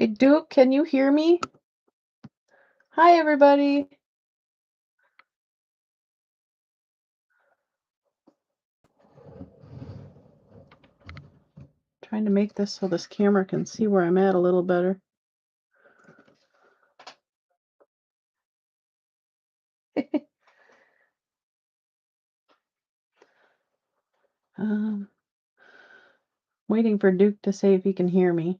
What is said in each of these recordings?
Hey Duke, can you hear me? Hi everybody. Trying to make this so this camera can see where I'm at a little better. um, Waiting for Duke to say if he can hear me.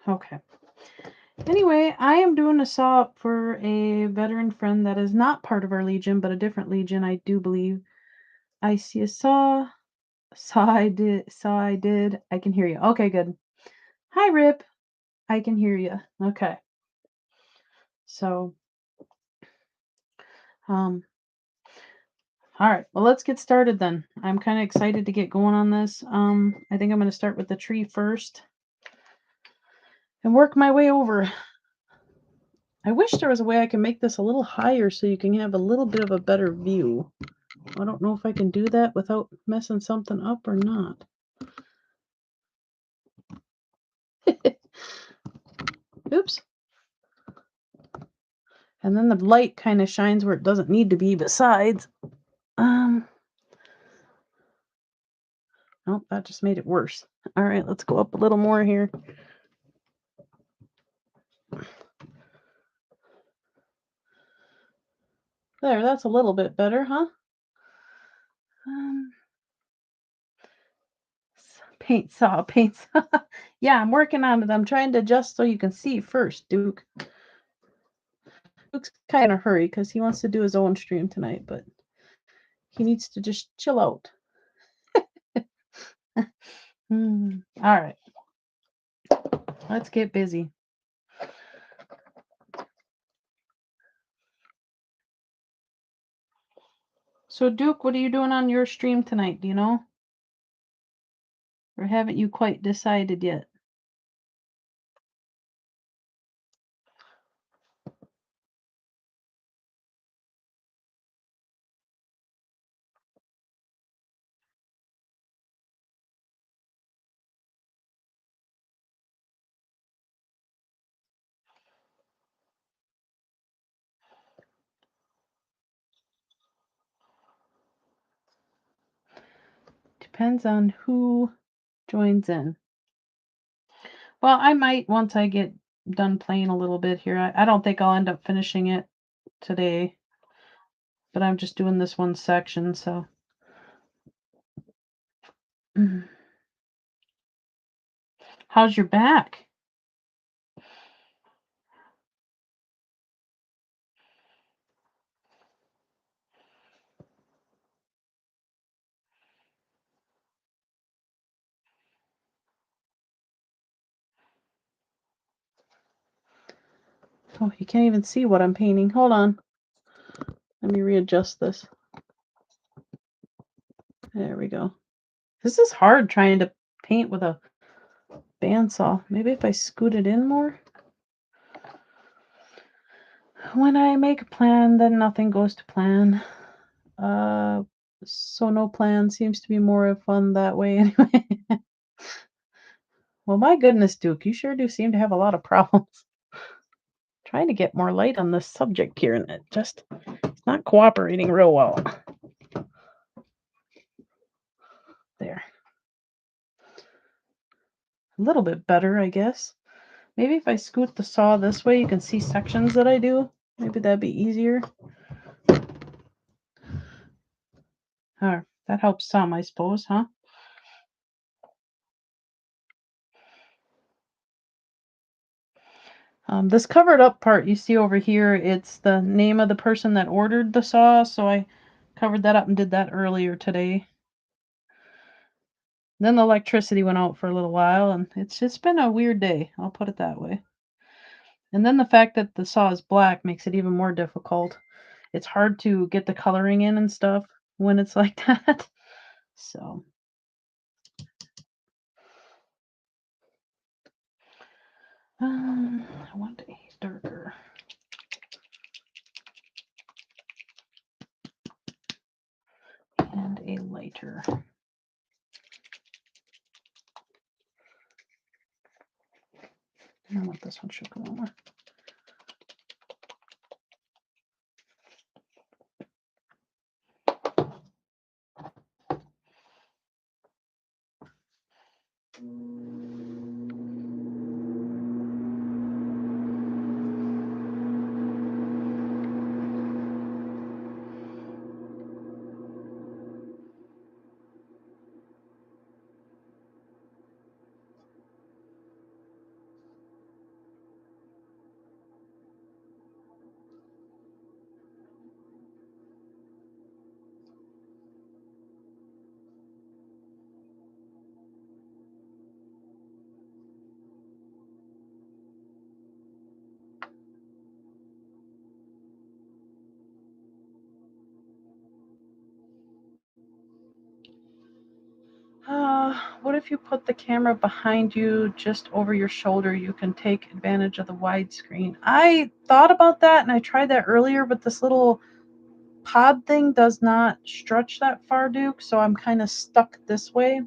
Okay. Anyway, I am doing a saw up for a veteran friend that is not part of our legion, but a different legion, I do believe. I see a saw I did. I can hear you. Okay, good. Hi Rip. I can hear you. Okay. So, um, all right, well, let's get started then. I'm kind of excited to get going on this. I think I'm going to start with the tree first and work my way over. I wish there was a way I can make this a little higher so you can have a little bit of a better view. I don't know if I can do that without messing something up or not. Oops. And then the light kind of shines where it doesn't need to be besides. Nope, that just made it worse. All right, let's go up a little more here. There, that's a little bit better, huh? Um, paint saw. Yeah, I'm working on it. I'm trying to adjust so you can see first, Duke. Duke's kind of in a hurry because he wants to do his own stream tonight, but he needs to just chill out. All right, let's get busy. So, Duke, what are you doing on your stream tonight? Do you know? Or haven't you quite decided yet? Depends on who joins in. Well, I might once I get done playing a little bit here. I don't think I'll end up finishing it today, but I'm just doing this one section, so. How's your back? Oh, you can't even see what I'm painting. Hold on. Let me readjust this. There we go. This is hard trying to paint with a bandsaw. Maybe if I scoot it in more? When I make a plan, then nothing goes to plan. So no plan seems to be more fun that way anyway. Well, my goodness, Duke, you sure do seem to have a lot of problems. Trying to get more light on this subject here, and it's not cooperating real well. There. A little bit better, I guess. Maybe if I scoot the saw this way, you can see sections that I do. Maybe that'd be easier. That helps some, I suppose, huh? This covered up part you see over here, it's the name of the person that ordered the saw, so I covered that up and did that earlier today. Then the electricity went out for a little while, and it's just been a weird day, I'll put it that way. And then the fact that the saw is black makes it even more difficult. It's hard to get the coloring in and stuff when it's like that. So I want a darker. brighter. I want this one should go more. What if you put the camera behind you, just over your shoulder? You can take advantage of the widescreen. I thought about that and I tried that earlier, but this little pod thing does not stretch that far, Duke, so I'm kind of stuck this way,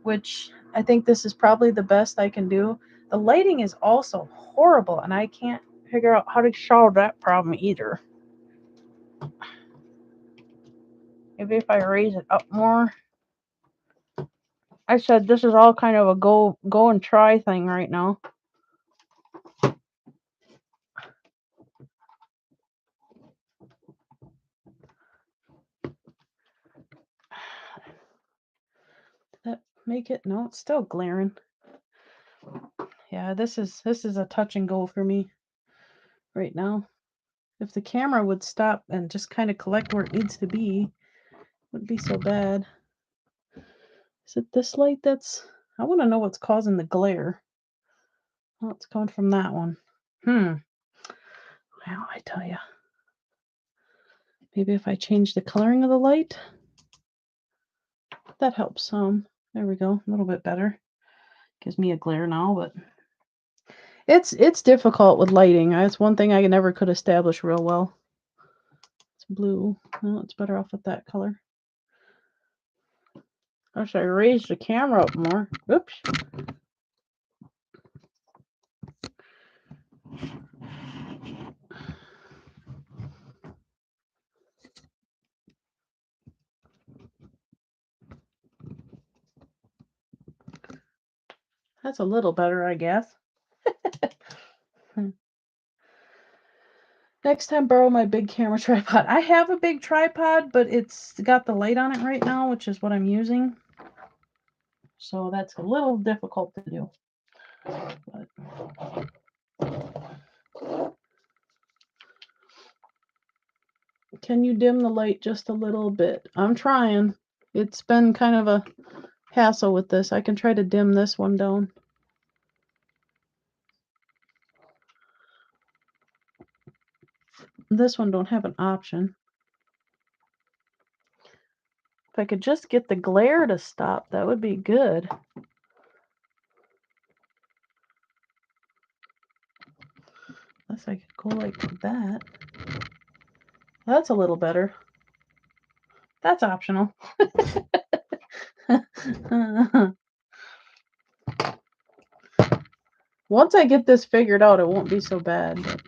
which I think this is probably the best I can do. The lighting is also horrible, and I can't figure out how to solve that problem either. Maybe if I raise it up more. I said this is all kind of a go and try thing right now. That make it? No, it's still glaring. Yeah, this is a touch and go for me right now. If the camera would stop and just kind of collect where it needs to be, it wouldn't be so bad. Is it this light that's... I want to know what's causing the glare. Oh, it's coming from that one. Well, I tell you. Maybe if I change the coloring of the light, that helps some. There we go. A little bit better. Gives me a glare now, but it's difficult with lighting. That's one thing I never could establish real well. It's blue. No, it's better off with that color. I should raise the camera up more. Oops. That's a little better, I guess. Next time, borrow my big camera tripod. I have a big tripod, but it's got the light on it right now, which is what I'm using. So that's a little difficult to do. But can you dim the light just a little bit? I'm trying. It's been kind of a hassle with this. I can try to dim this one down. This one don't have an option. If I could just get the glare to stop, that would be good. Unless I could go like that. That's a little better. That's optional. Once I get this figured out, it won't be so bad. But...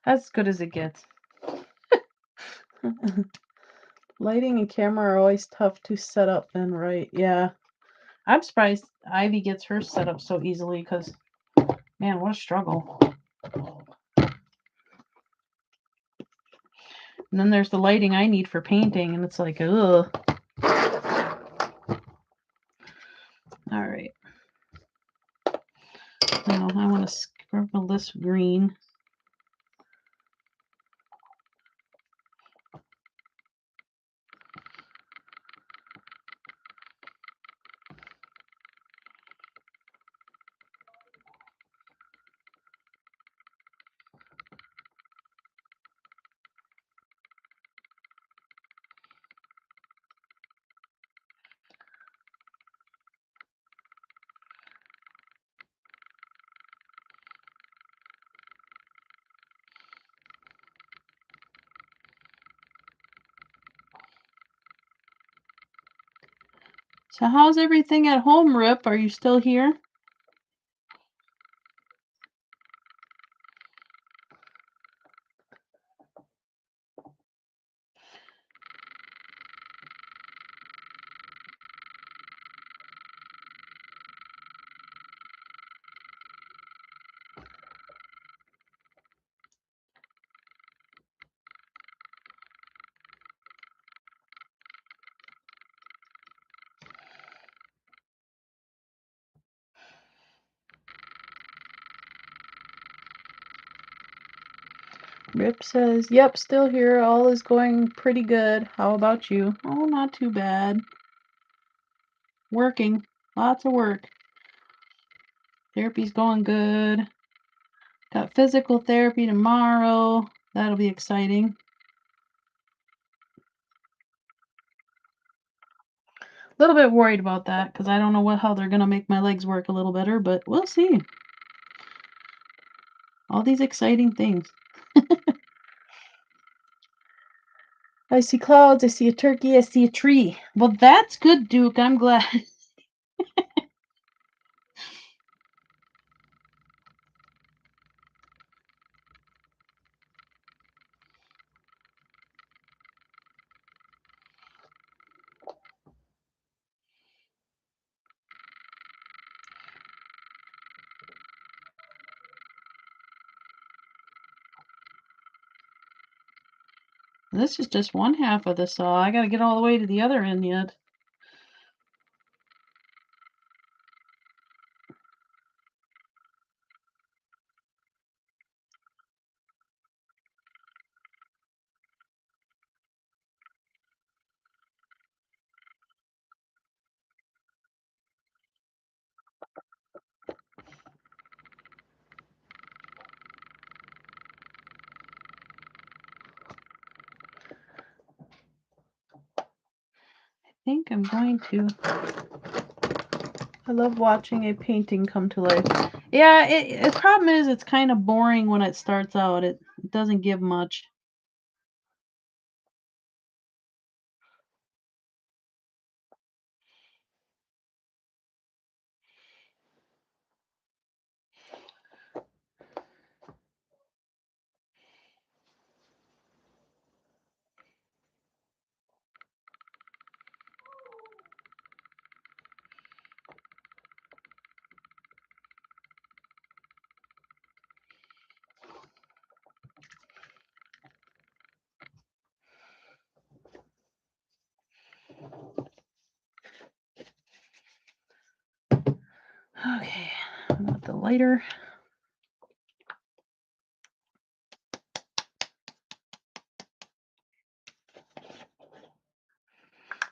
That's as good as it gets. Lighting and camera are always tough to set up and right. Yeah. I'm surprised Ivy gets hers set up so easily because, man, what a struggle. And then there's the lighting I need for painting, and it's like, ugh. All right. Now I want to scribble this green. So how's everything at home, Rip? Are you still here? Rip says, "Yep, still here. All is going pretty good. How about you?" Oh, not too bad. Working. Lots of work. Therapy's going good. Got physical therapy tomorrow. That'll be exciting. A little bit worried about that because I don't know how they're going to make my legs work a little better, but we'll see. All these exciting things. I see clouds, I see a turkey, I see a tree. Well, that's good, Duke. I'm glad. This is just one half of the saw. I got to get all the way to the other end yet. I think I'm going to. I love watching a painting come to life. Yeah, the problem is it's kind of boring when it starts out. It doesn't give much. Okay, I want the lighter.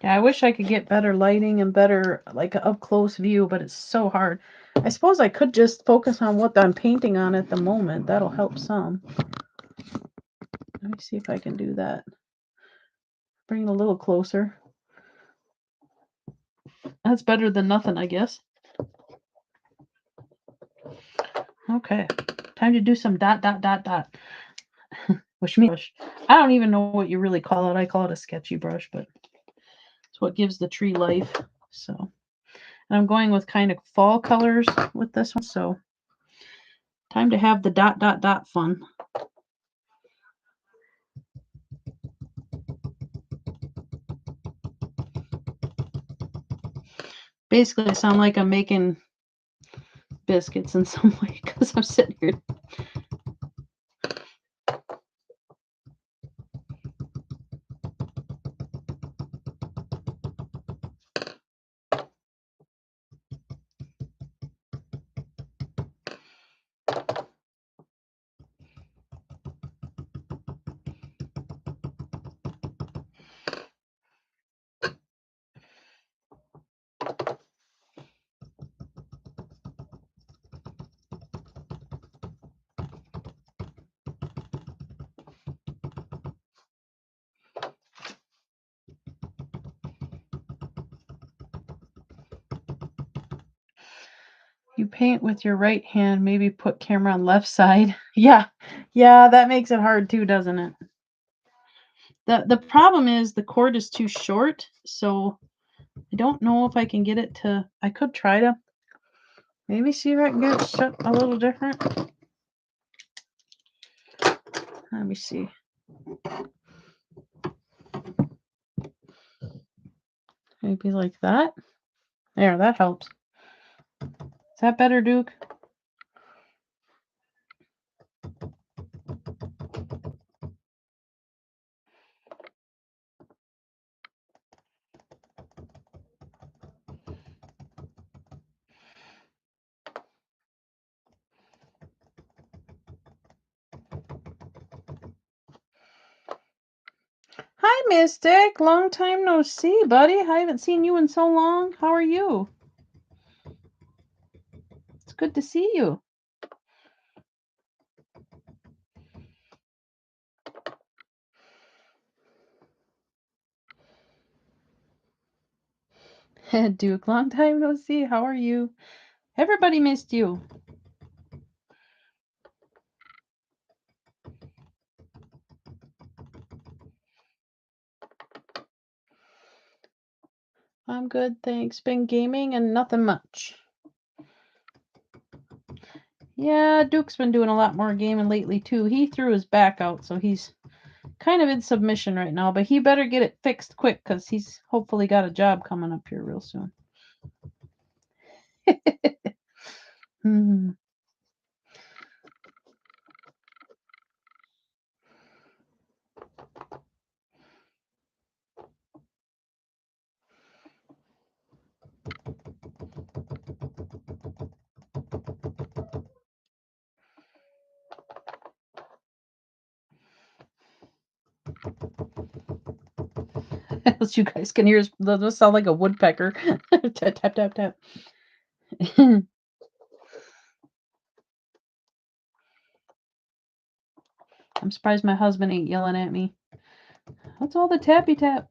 Yeah, I wish I could get better lighting and better, like, up close view, but it's so hard. I suppose I could just focus on what I'm painting on at the moment. That'll help some. Let me see if I can do that. Bring it a little closer. That's better than nothing, I guess. Okay, time to do some dot, dot, dot, dot. Wish me brush. I don't even know what you really call it. I call it a sketchy brush, but it's what gives the tree life. So, and I'm going with kind of fall colors with this one. So, time to have the dot, dot, dot fun. Basically, I sound like I'm making biscuits in some way because I'm sitting here. You paint with your right hand, maybe put camera on left side. Yeah, that makes it hard too, doesn't it? The problem is the cord is too short, so I don't know if I can get it to, I could try to maybe see if I can get it shut a little different. Let me see. Maybe like that. There, that helps. Is that better, Duke? Hi, Mystic. Long time no see, buddy. I haven't seen you in so long. How are you? It's good to see you. Duke, long time no see. How are you? Everybody missed you. I'm good, thanks. Been gaming and nothing much. Yeah, Duke's been doing a lot more gaming lately too. He threw his back out, so he's kind of in submission right now, but he better get it fixed quick because he's hopefully got a job coming up here real soon. Hmm. As you guys can hear, those sound like a woodpecker. Tap, tap, tap, tap. I'm surprised my husband ain't yelling at me. What's all the tappy tap?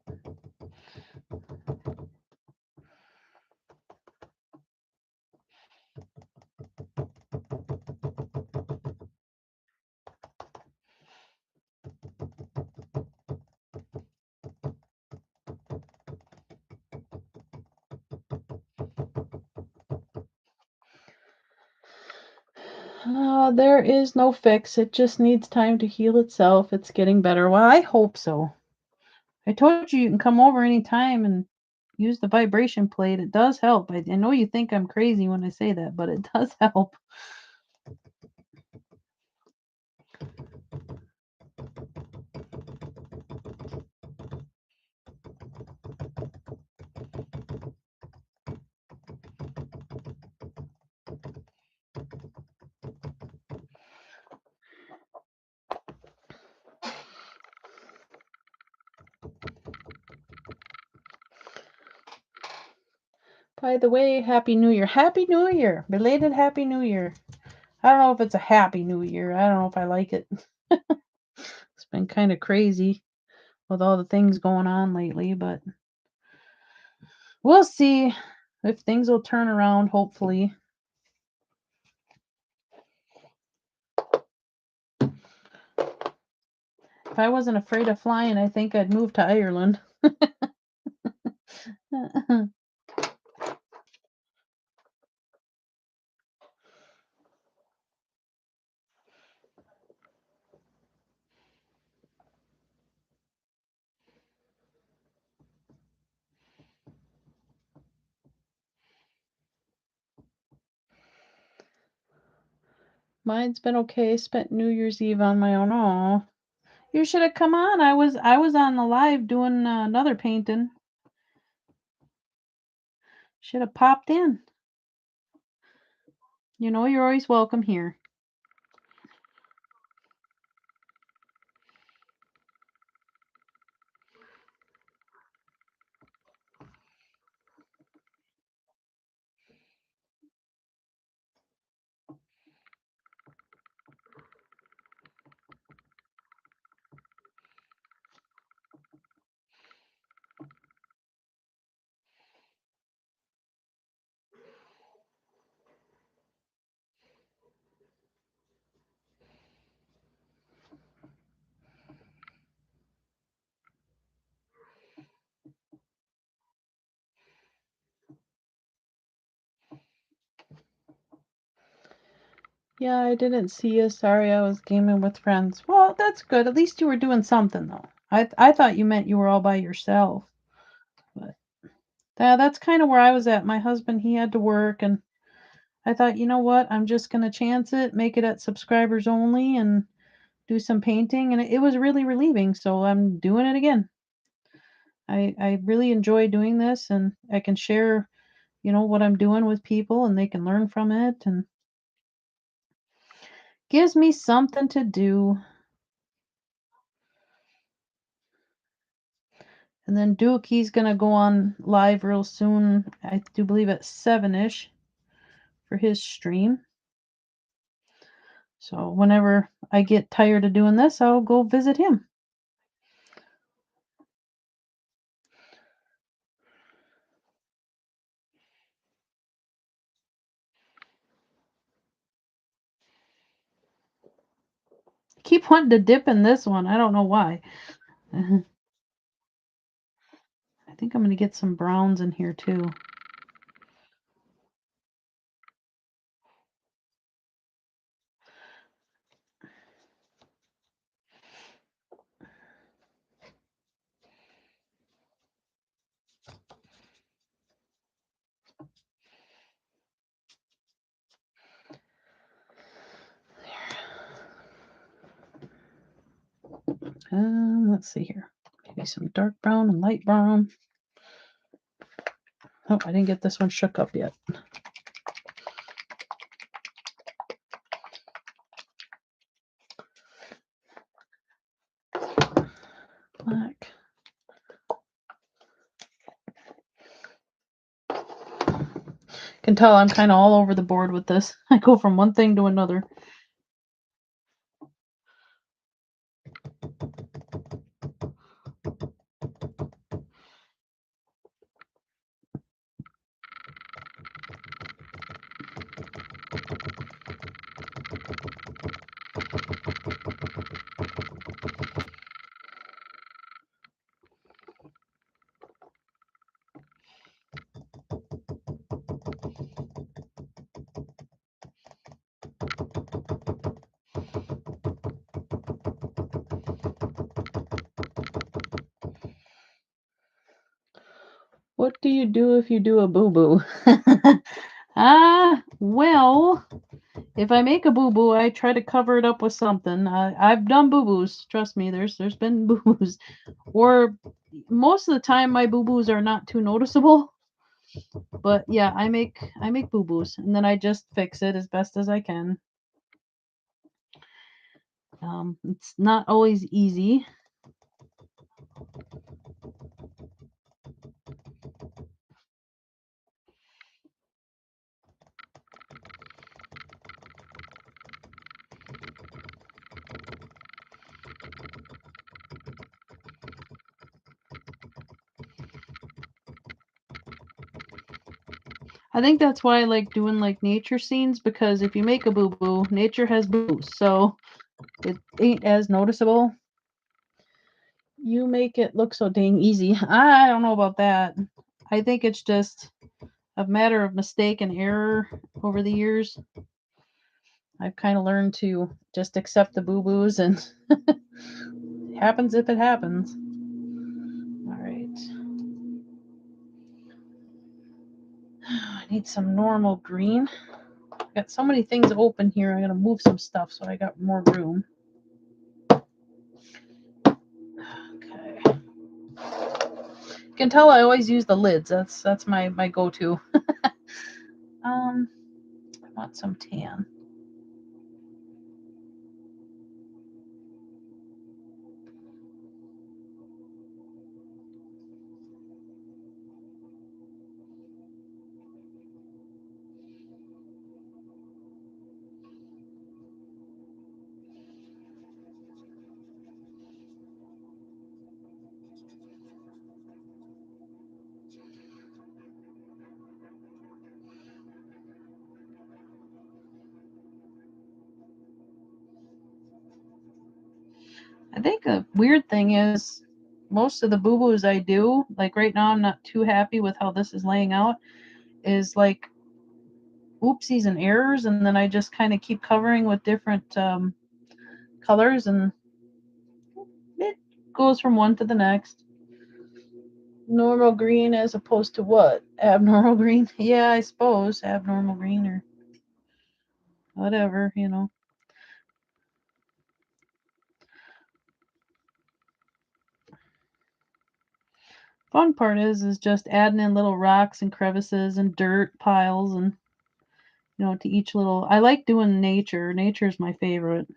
There is no fix. It just needs time to heal itself. It's getting better. Well, I hope so. I told you can come over anytime and use the vibration plate. It does help. I know you think I'm crazy when I say that, but it does help. By the way, Happy New Year. Happy New Year. Belated Happy New Year. I don't know if it's a Happy New Year. I don't know if I like it. It's been kind of crazy with all the things going on lately, but we'll see if things will turn around, hopefully. If I wasn't afraid of flying, I think I'd move to Ireland. Mine's been okay. Spent New Year's Eve on my own. Aw. You should have come on. I was on the live doing another painting. Should have popped in. You know you're always welcome here. Yeah, I didn't see you. Sorry, I was gaming with friends. Well, that's good. At least you were doing something though. I thought you meant you were all by yourself. But yeah, that's kind of where I was at. My husband, he had to work, and I thought, you know what? I'm just gonna chance it, make it at subscribers only, and do some painting, and it was really relieving. So I'm doing it again. I really enjoy doing this, and I can share, what I'm doing with people, and they can learn from it, and gives me something to do. And then Duke, he's gonna go on live real soon. I do believe at 7-ish for his stream. So whenever I get tired of doing this, I'll go visit him. Keep wanting to dip in this one. I don't know why. I think I'm gonna get some browns in here too. Let's see here. Maybe some dark brown and light brown. Oh, I didn't get this one shook up yet. Black. Can tell I'm kind of all over the board with this. I go from one thing to another. What do you do if you do a boo-boo? Well, if I make a boo-boo, I try to cover it up with something. I've done boo-boos. Trust me, there's been boo-boos. Or most of the time my boo-boos are not too noticeable. But yeah, I make boo-boos and then I just fix it as best as I can. It's not always easy. I think that's why I like doing like nature scenes, because if you make a boo-boo, nature has boo-boos, so it ain't as noticeable. You make it look so dang easy. I don't know about that. I think it's just a matter of mistake and error over the years. I've kind of learned to just accept the boo-boos, and it happens if it happens. All right. I need some normal green. I got so many things open here. I gotta move some stuff so I got more room. Okay. You can tell I always use the lids. That's my go-to. I want some tan. I think a weird thing is most of the boo-boos I do, like right now I'm not too happy with how this is laying out, is like oopsies and errors, and then I just kind of keep covering with different colors, and it goes from one to the next. Normal green as opposed to what? Abnormal green? Yeah, I suppose abnormal green or whatever, you know. Fun part is just adding in little rocks and crevices and dirt piles, and to each little. I like doing nature. Nature's my favorite.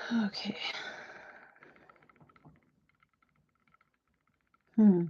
Okay. Hmm.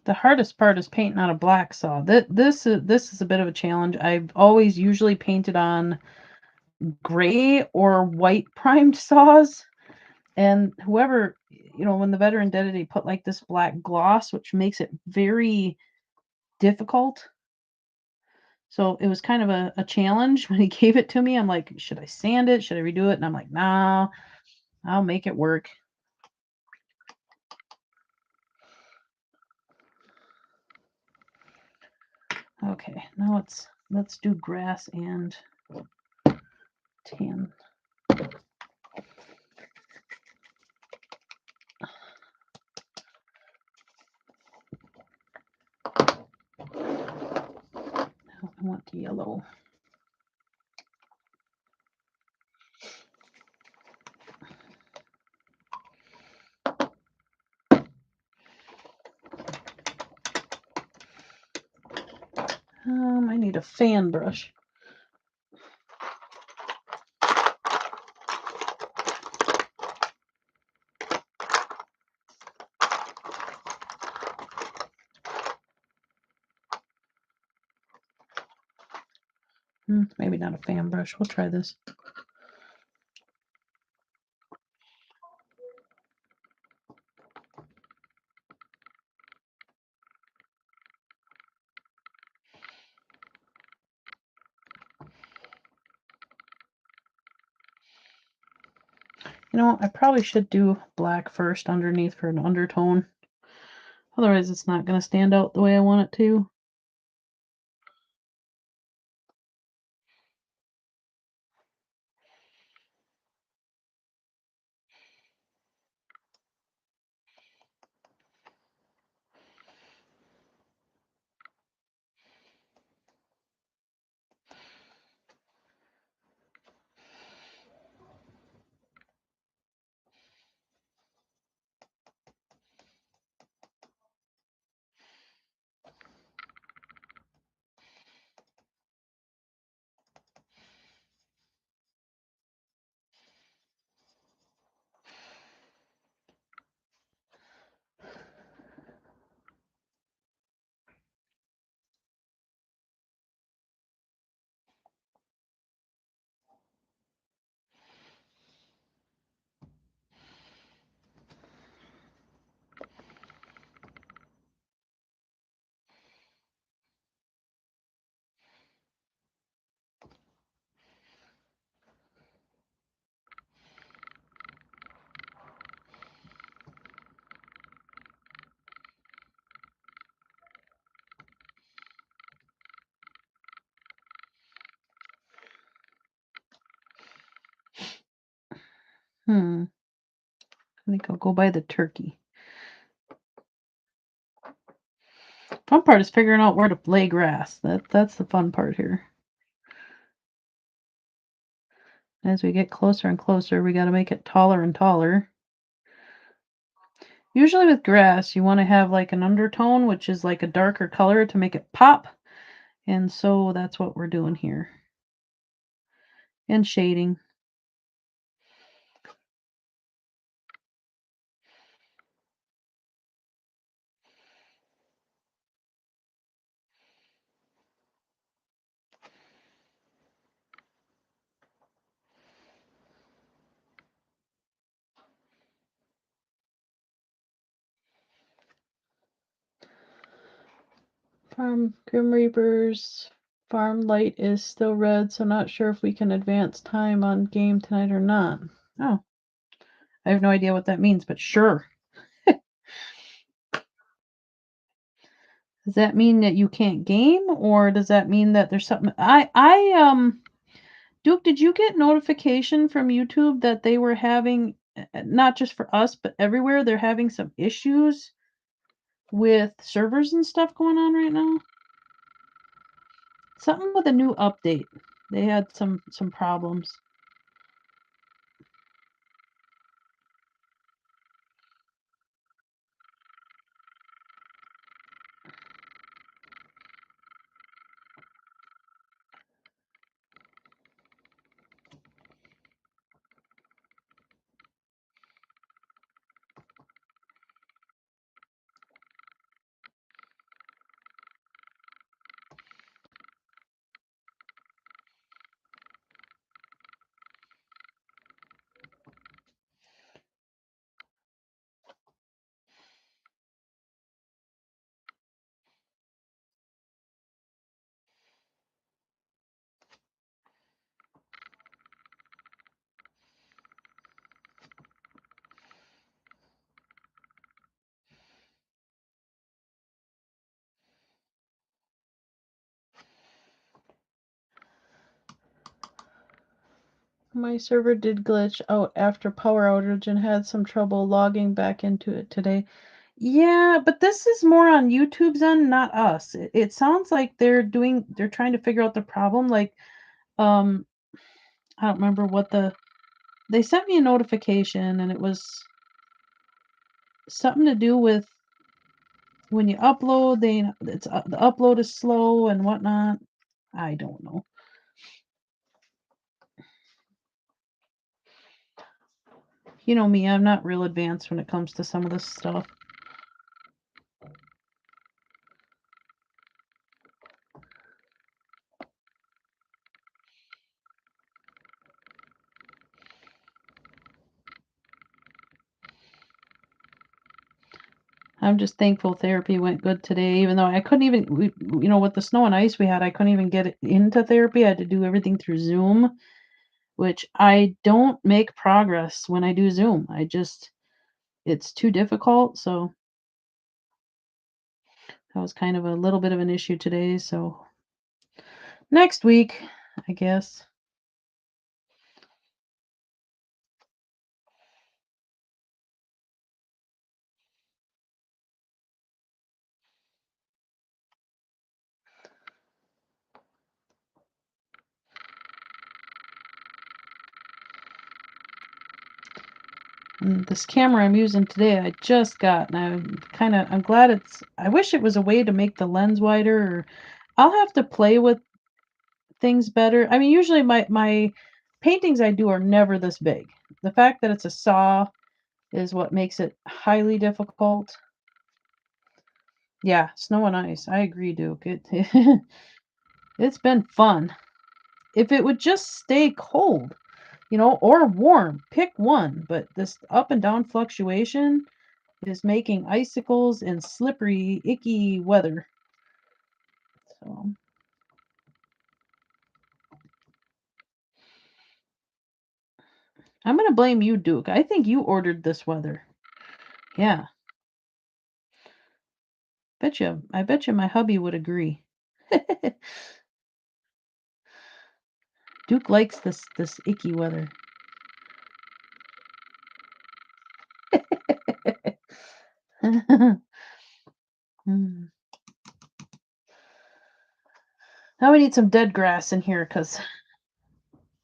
The hardest part is painting on a black saw. This is a bit of a challenge. I've always usually painted on gray or white primed saws, and whoever, when the veteran did it, he put like this black gloss, which makes it very difficult. So it was kind of a challenge when he gave it to me. I'm like, should I sand it? Should I redo it? And I'm like, nah, I'll make it work. Okay, now let's do grass and tan. Now I want the yellow. I need a fan brush. Maybe not a fan brush. We'll try this. I probably should do black first underneath for an undertone. Otherwise, it's not going to stand out the way I want it to. I think I'll go buy the turkey. Fun part is figuring out where to lay grass. That's the fun part here. As we get closer and closer, we got to make it taller and taller. Usually with grass, you want to have like an undertone, which is like a darker color to make it pop. And so that's what we're doing here. And shading. Farm Grim Reapers farm light is still red, so not sure if we can advance time on game tonight or not. Oh, I have no idea what that means, but sure. Does that mean that you can't game, or does that mean that there's something? Duke, did you get notification from YouTube that they were having, not just for us, but everywhere, they're having some issues with servers and stuff going on right now? Something with a new update. They had some problems. My server did glitch out after power outage and had some trouble logging back into it today. Yeah, but this is more on YouTube's end, not us. It sounds like they're trying to figure out the problem. Like, um, I don't remember what they sent me a notification and it was something to do with when you upload, the upload is slow and whatnot. I don't know. You know me, I'm not real advanced when it comes to some of this stuff. I'm just thankful therapy went good today, even though I couldn't even, with the snow and ice we had, I couldn't even get it into therapy. I had to do everything through Zoom, which I don't make progress when I do Zoom. It's too difficult. So that was kind of a little bit of an issue today. So next week, I guess. And this camera I'm using today, I just got, and I'm glad I wish it was a way to make the lens wider, or I'll have to play with things better. I mean, usually my paintings I do are never this big. The fact that it's a saw is what makes it highly difficult. Yeah, snow and ice. I agree, Duke. It's been fun. If it would just stay cold, or warm, pick one. But this up and down fluctuation is making icicles and slippery, icky weather. So I'm gonna blame you, Duke. I think you ordered this weather. Yeah. I bet you my hubby would agree. Duke likes this icky weather. Mm. Now we need some dead grass in here because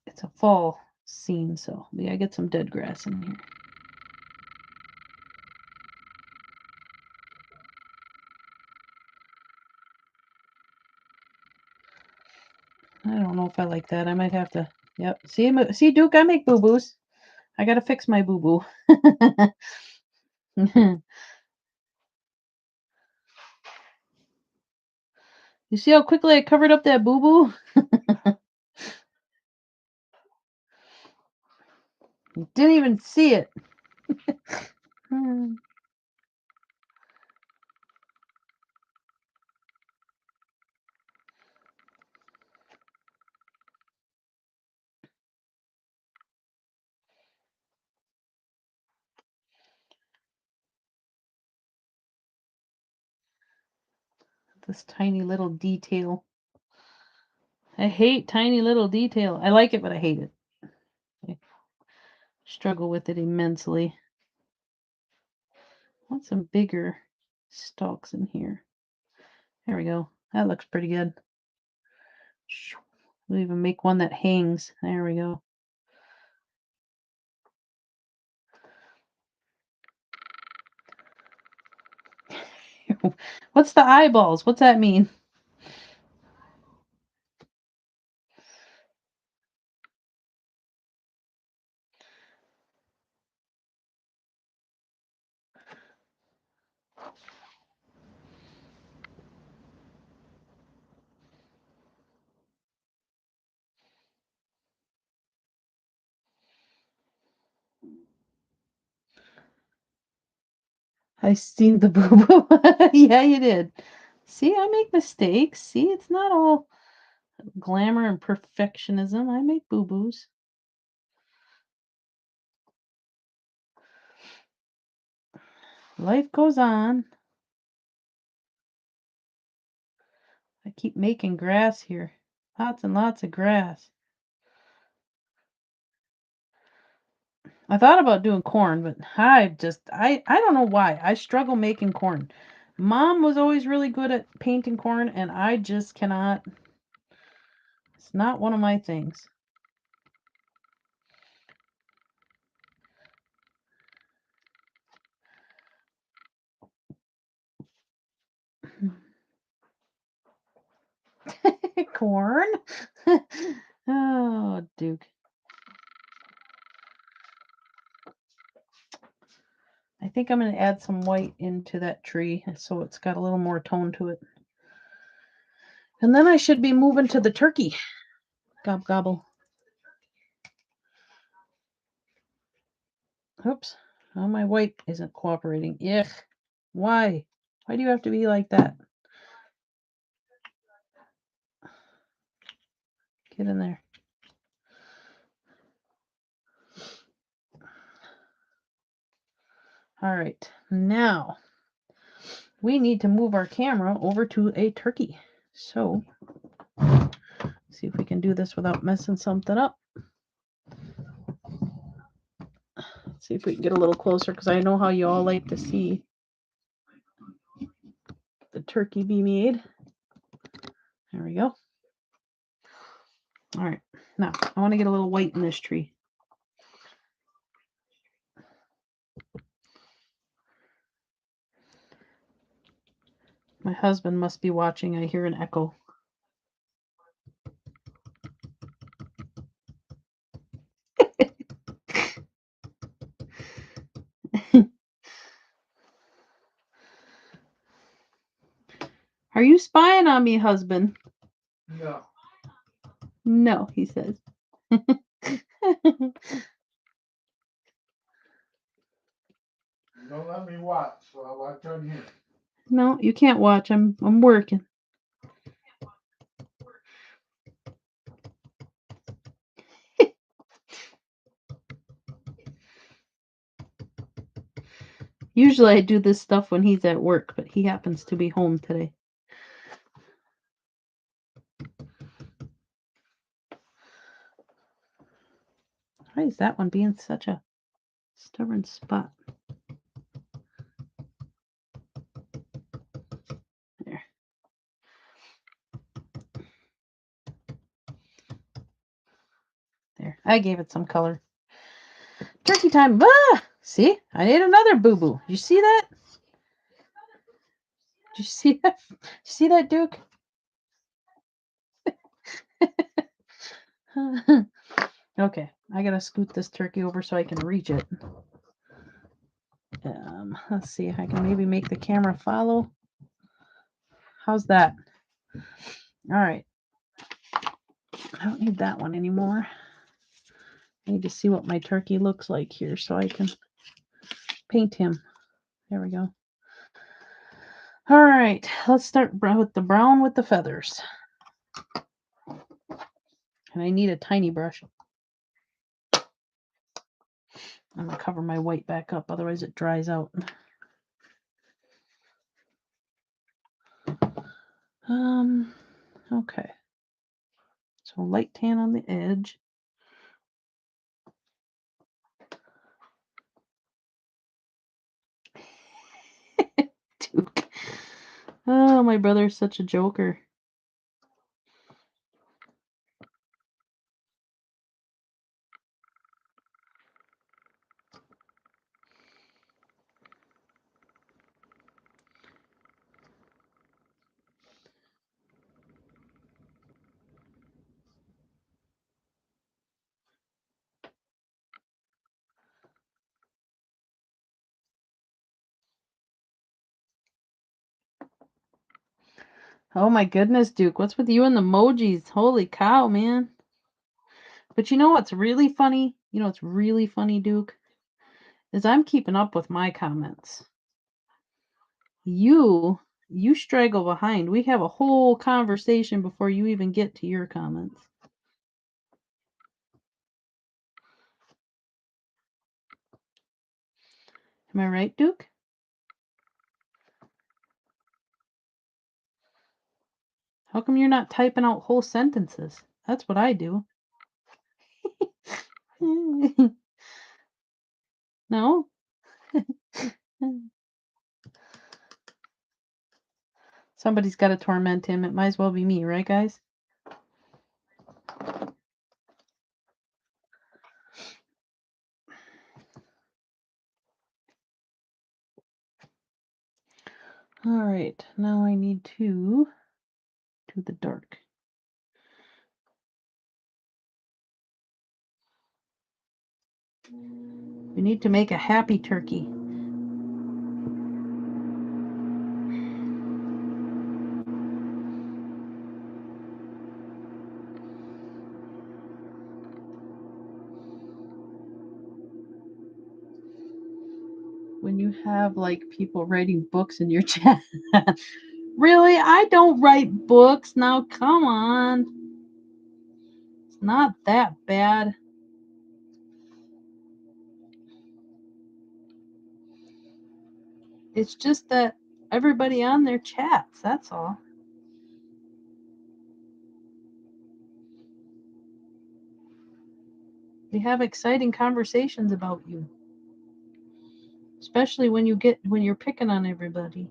it's a fall scene, so we gotta get some dead grass in here. I don't know if I like that. I might have to. Yep. See, Duke, I make boo-boos. I gotta fix my boo-boo. You see how quickly I covered up that boo-boo? You didn't even see it. Hmm. This tiny little detail. I hate tiny little detail. I like it, but I hate it. I struggle with it immensely. I want some bigger stalks in here. There we go. That looks pretty good. We'll even make one that hangs. There we go. What's the eyeballs? What's that mean? I seen the boo boo. Yeah, you did. See, I make mistakes. See, it's not all glamour and perfectionism. I make boo boos. Life goes on. I keep making grass here. Lots and lots of grass. I thought about doing corn, but I don't know why. I struggle making corn. Mom was always really good at painting corn, and I just cannot. It's not one of my things. Corn? Oh, Duke. I think I'm going to add some white into that tree so it's got a little more tone to it. And then I should be moving to the turkey. Gobble, gobble. Oops. Oh, my white isn't cooperating. Ugh. Why? Why do you have to be like that? Get in there. All right. Now we need to move our camera over to a turkey. So, see if we can do this without messing something up. See if we can get a little closer because I know how you all like to see the turkey be made. There we go. All right. Now, I want to get a little white in this tree. My husband must be watching. I hear an echo. Are you spying on me, husband? No. No, he says. Don't let me watch, so I'll watch on here. No, you can't watch. I'm working. Usually I do this stuff when he's at work, but he happens to be home today. Why is that one being such a stubborn spot? There, I gave it some color. Turkey time. Ah! See? I ate another boo-boo. You see that? Did you see that? See that, Duke? Okay, I gotta scoot this turkey over so I can reach it. Let's see if I can maybe make the camera follow. How's that? All right. I don't need that one anymore. I need to see what my turkey looks like here so I can paint him. There we go. All right, let's start with the brown with the feathers. And I need a tiny brush. I'm gonna cover my white back up, otherwise it dries out. Okay. So light tan on the edge. Duke. Oh, my brother's such a joker. Oh my goodness, Duke. What's with you and the emojis? Holy cow, man. But you know what's really funny? You know what's really funny, Duke? Is I'm keeping up with my comments. You straggle behind. We have a whole conversation before you even get to your comments. Am I right, Duke? How come you're not typing out whole sentences? That's what I do. No? Somebody's got to torment him. It might as well be me, right, guys? All right, now I need to do the dark. We need to make a happy turkey. When you have like people writing books in your chat. Really? I don't write books. Now, come on. It's not that bad. It's just that everybody on there chats. That's all. We have exciting conversations about you. Especially when you're picking on everybody.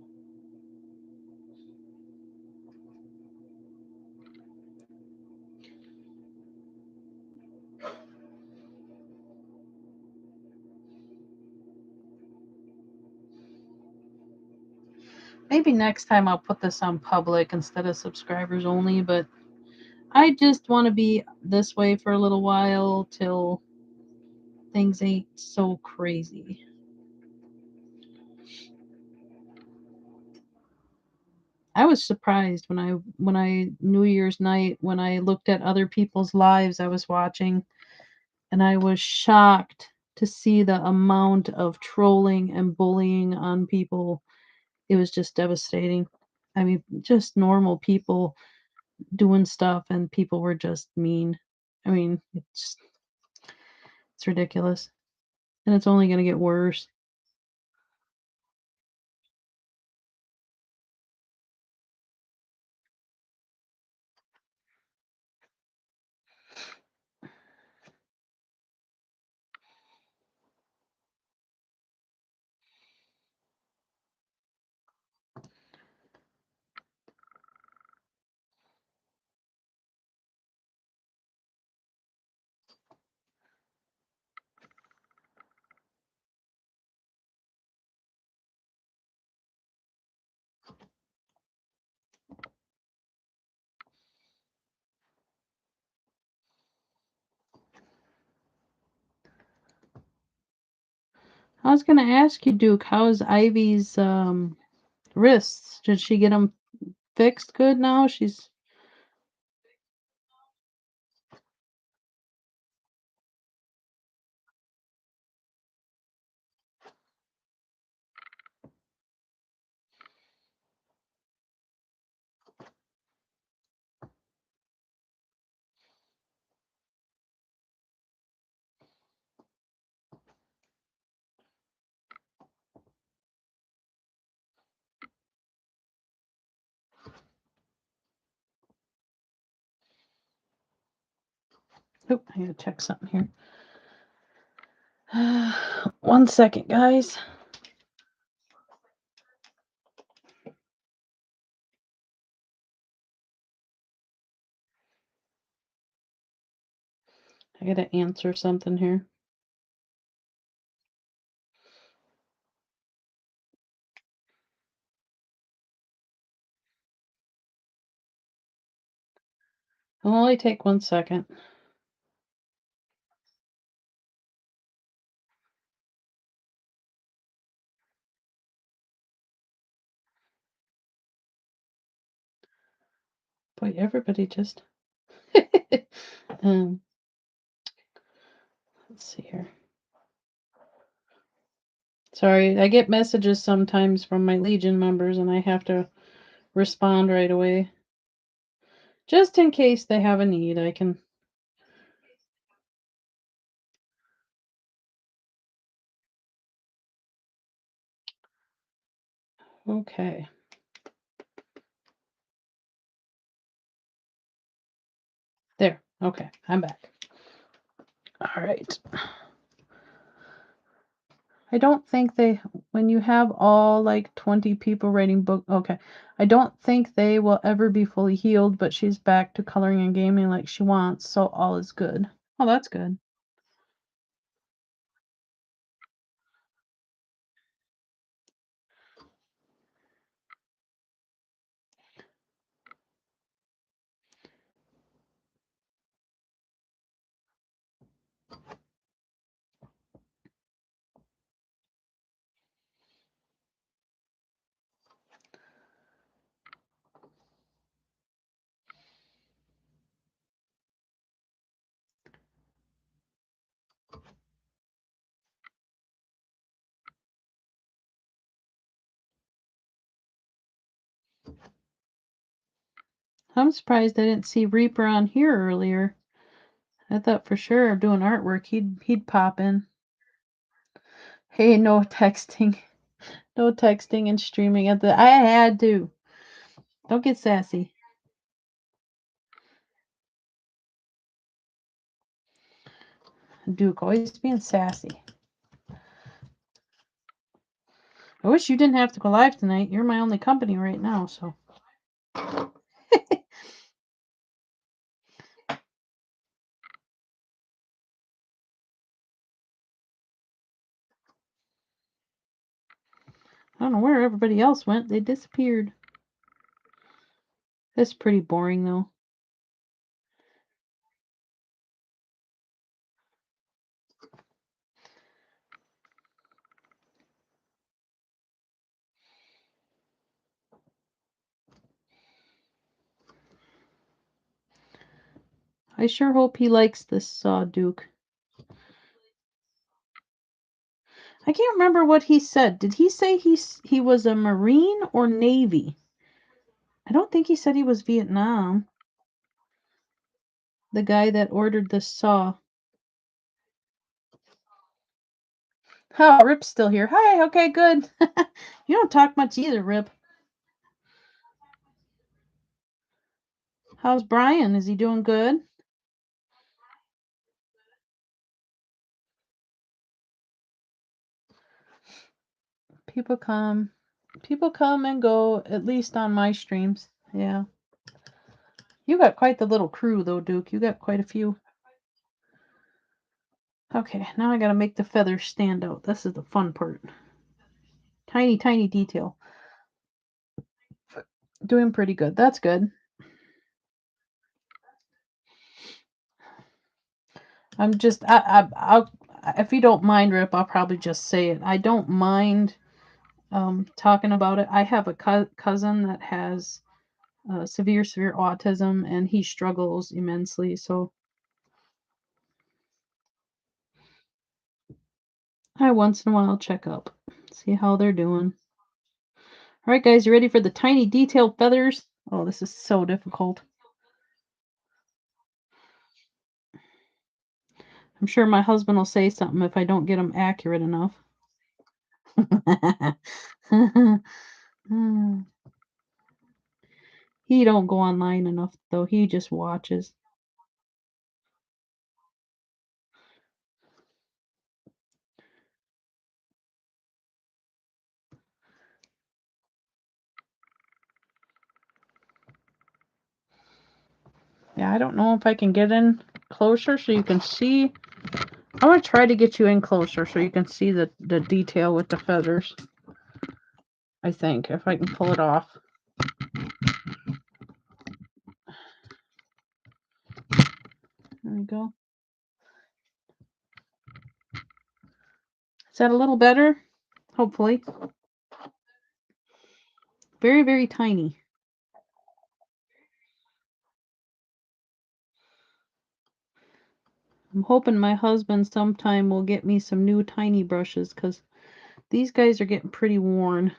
Maybe next time I'll put this on public instead of subscribers only, but I just want to be this way for a little while till things ain't so crazy. I was surprised when I New Year's night, when I looked at other people's lives I was watching, and I was shocked to see the amount of trolling and bullying on people. It was just devastating. I mean, just normal people doing stuff and people were just mean. I mean, it's ridiculous. And it's only going to get worse. I was gonna ask you, Duke, how's Ivy's wrists? Did she get them fixed good now? She's oh, I gotta check something here. 1 second, guys. I gotta answer something here. It'll only take 1 second. Boy, everybody just let's see here. Sorry, I get messages sometimes from my Legion members and I have to respond right away. Just in case they have a need, I can. Okay. There. Okay, I'm back. All right. I don't think when you have all like 20 people writing book, okay. I don't think they will ever be fully healed, but she's back to coloring and gaming like she wants, so all is good. Oh, that's good. I'm surprised I didn't see Reaper on here earlier. I thought for sure doing artwork he'd pop in. Hey, no texting. No texting and streaming at the I had to. Don't get sassy. Duke always being sassy. I wish you didn't have to go live tonight. You're my only company right now, so. I don't know where everybody else went. They disappeared. That's pretty boring, though. I sure hope he likes this saw, Duke. I can't remember what he said. Did he say he was a Marine or Navy? I don't think he said he was Vietnam. The guy that ordered the saw. Oh, Rip's still here. Hi, okay, good. You don't talk much either, Rip. How's Brian? Is he doing good? People come and go, at least on my streams. Yeah. You got quite the little crew, though, Duke. You got quite a few. Okay, now I gotta make the feathers stand out. This is the fun part. Tiny, tiny detail. Doing pretty good. That's good. I'm just, if you don't mind, Rip, I'll probably just say it. I don't mind talking about it. I have a cousin that has severe autism, and he struggles immensely. So I once in a while check up, see how they're doing. All right, guys, you ready for the tiny detailed feathers? Oh, this is so difficult. I'm sure my husband will say something if I don't get them accurate enough. He don't go online enough, though. He just watches. Yeah, I don't know if I can get in closer so you can see. I want to try to get you in closer so you can see the detail with the feathers. I think, if I can pull it off. There we go. Is that a little better? Hopefully. Very, very tiny. I'm hoping my husband sometime will get me some new tiny brushes, because these guys are getting pretty worn.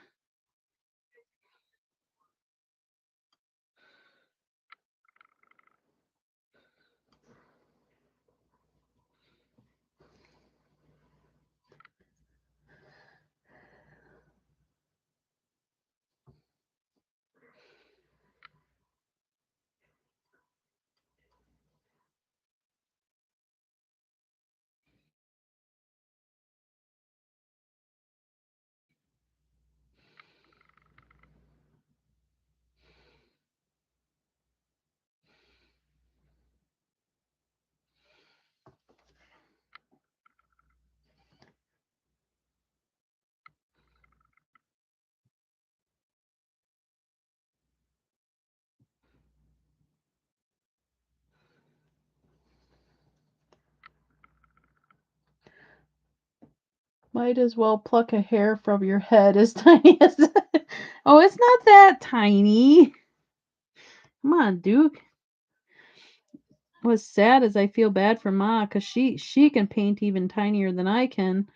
Might as well pluck a hair from your head as tiny as that. Oh, it's not that tiny. Come on, Duke. What's sad is I feel bad for Ma, because she can paint even tinier than I can.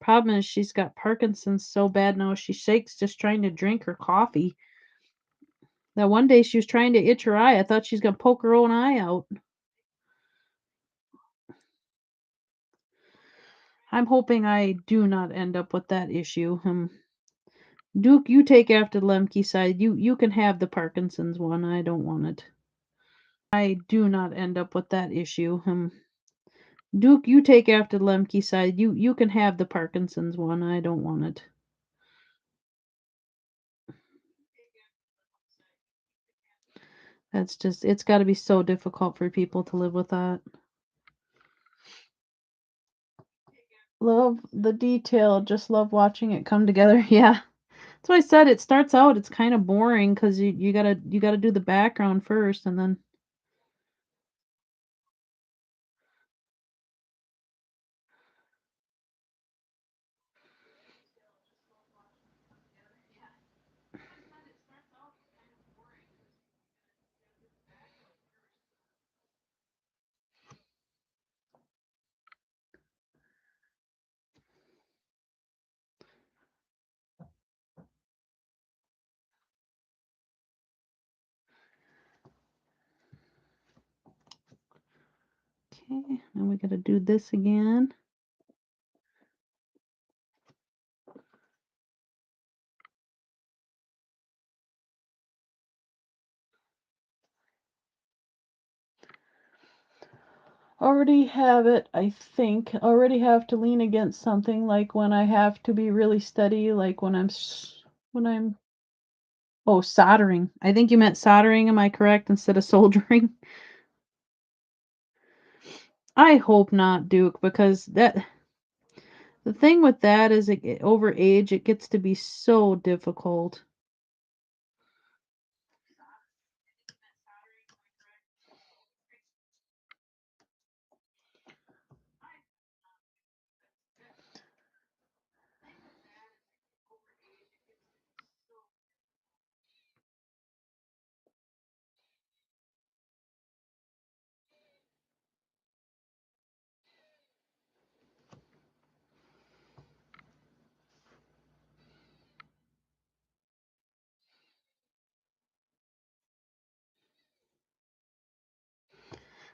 Problem is she's got Parkinson's so bad now she shakes just trying to drink her coffee. That one day she was trying to itch her eye. I thought she's gonna poke her own eye out. I'm hoping I do not end up with that issue. Duke, you take after Lemke's side. You can have the Parkinson's one. I don't want it. I do not end up with that issue. Duke, you take after Lemke's side. You can have the Parkinson's one. I don't want it. That's just, it's got to be so difficult for people to live with that. Love the detail. Just love watching it come together. Yeah. That's why I said it starts out, it's kind of boring because you gotta do the background first, and then okay, now we gotta do this again. Already have it, I think. Already have to lean against something, like when I have to be really steady, like when I'm oh, soldering. I think you meant soldering, am I correct, instead of soldering? I hope not, Duke, because the thing with that is over age it gets to be so difficult.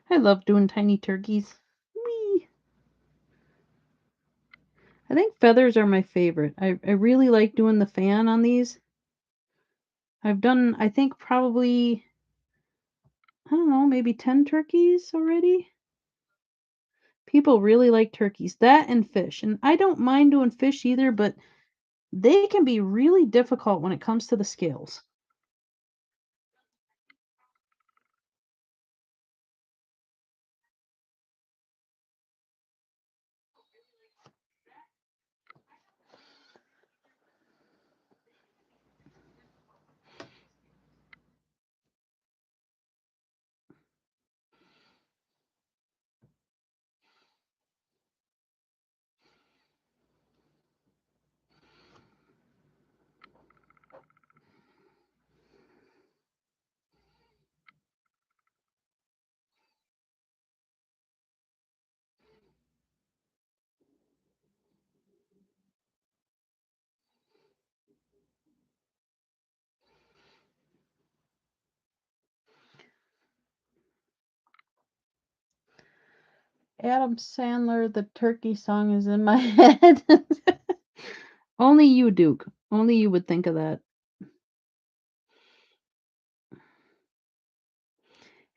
I love doing tiny turkeys. Whee! I think feathers are my favorite. I really like doing the fan on these. I've done, I think, probably, I don't know, maybe 10 turkeys already. People really like turkeys. That and fish. And I don't mind doing fish either, but they can be really difficult when it comes to the scales. Adam Sandler, the turkey song is in my head. Only you, Duke. Only you would think of that.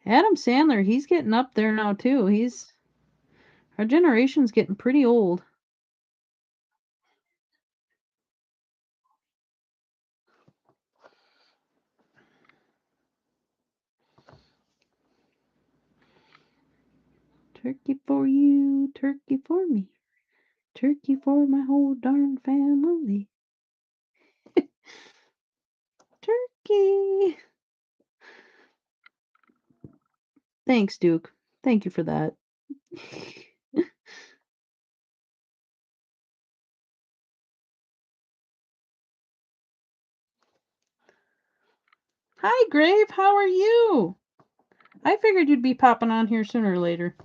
Adam Sandler, he's getting up there now too. Our generation's getting pretty old. Turkey for you, turkey for me, turkey for my whole darn family. Turkey. Thanks, Duke. Thank you for that. Hi, Grave. How are you? I figured you'd be popping on here sooner or later.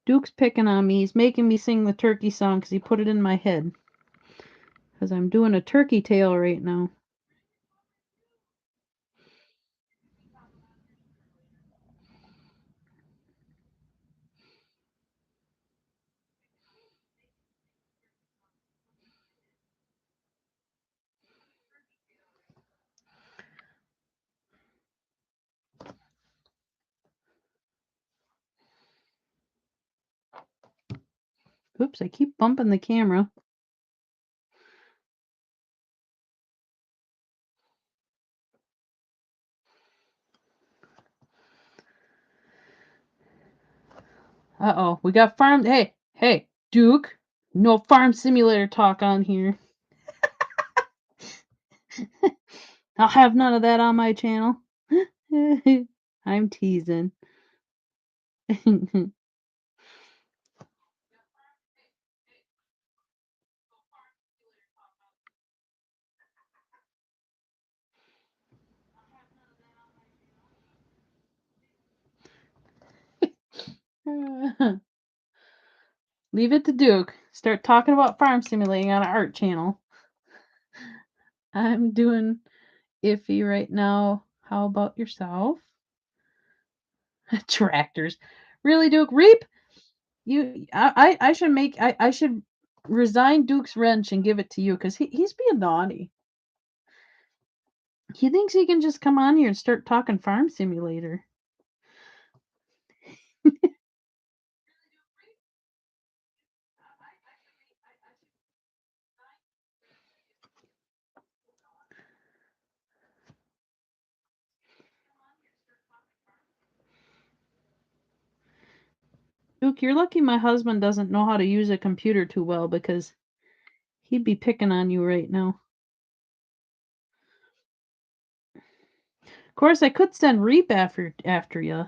Duke's picking on me. He's making me sing the turkey song because he put it in my head. Because I'm doing a turkey tale right now. Oops, I keep bumping the camera. Uh-oh, we got farm. Hey, Duke. No farm simulator talk on here. I'll have none of that on my channel. I'm teasing. Leave it to Duke. Start talking about farm simulating on an art channel. I'm doing iffy right now. How about yourself? Tractors. Really, Duke? Reap? I should I should resign Duke's wrench and give it to you because he's being naughty. He thinks he can just come on here and start talking farm simulator. Duke, you're lucky my husband doesn't know how to use a computer too well because he'd be picking on you right now. Of course, I could send Reap after you.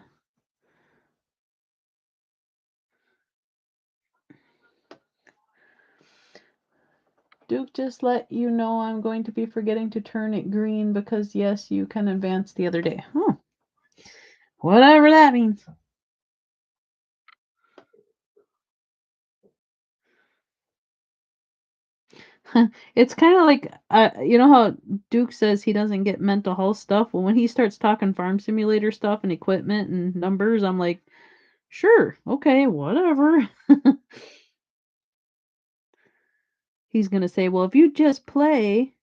Duke just let you know I'm going to be forgetting to turn it green because yes, you can advance the other day. Huh. Whatever that means. It's kinda like, you know how Duke says he doesn't get mental health stuff? Well, when he starts talking farm simulator stuff and equipment and numbers, I'm like, "Sure, okay, whatever." He's gonna say, "Well, if you just play."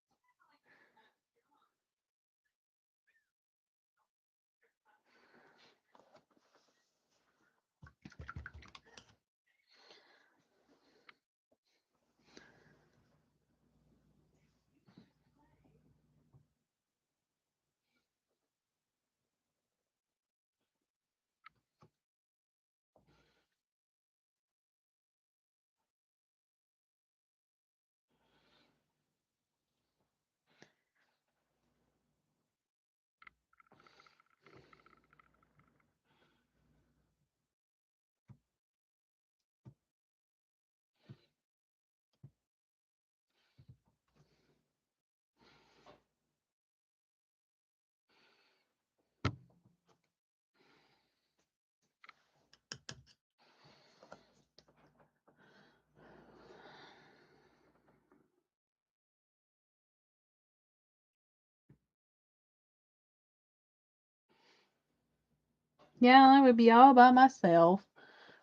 Yeah, I would be all by myself.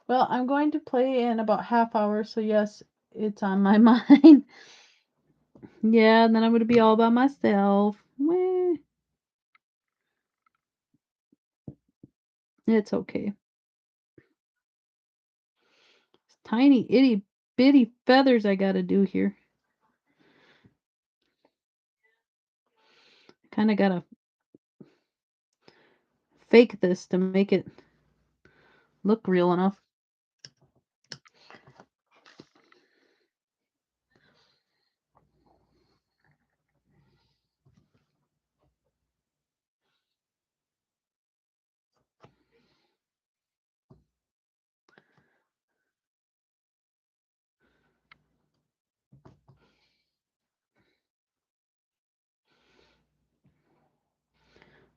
Well, I'm going to play in about half hour, so yes, it's on my mind. Yeah, and then I'm gonna be all by myself. Meh, it's okay. It's tiny itty bitty feathers I gotta do here. Kinda gotta fake this to make it look real enough.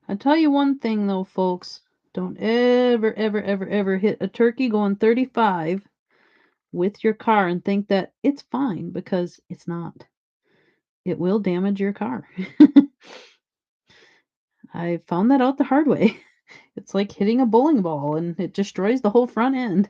I tell you one thing though, folks. Don't ever, ever, ever, ever hit a turkey going 35 with your car and think that it's fine because it's not. It will damage your car. I found that out the hard way. It's like hitting a bowling ball and it destroys the whole front end.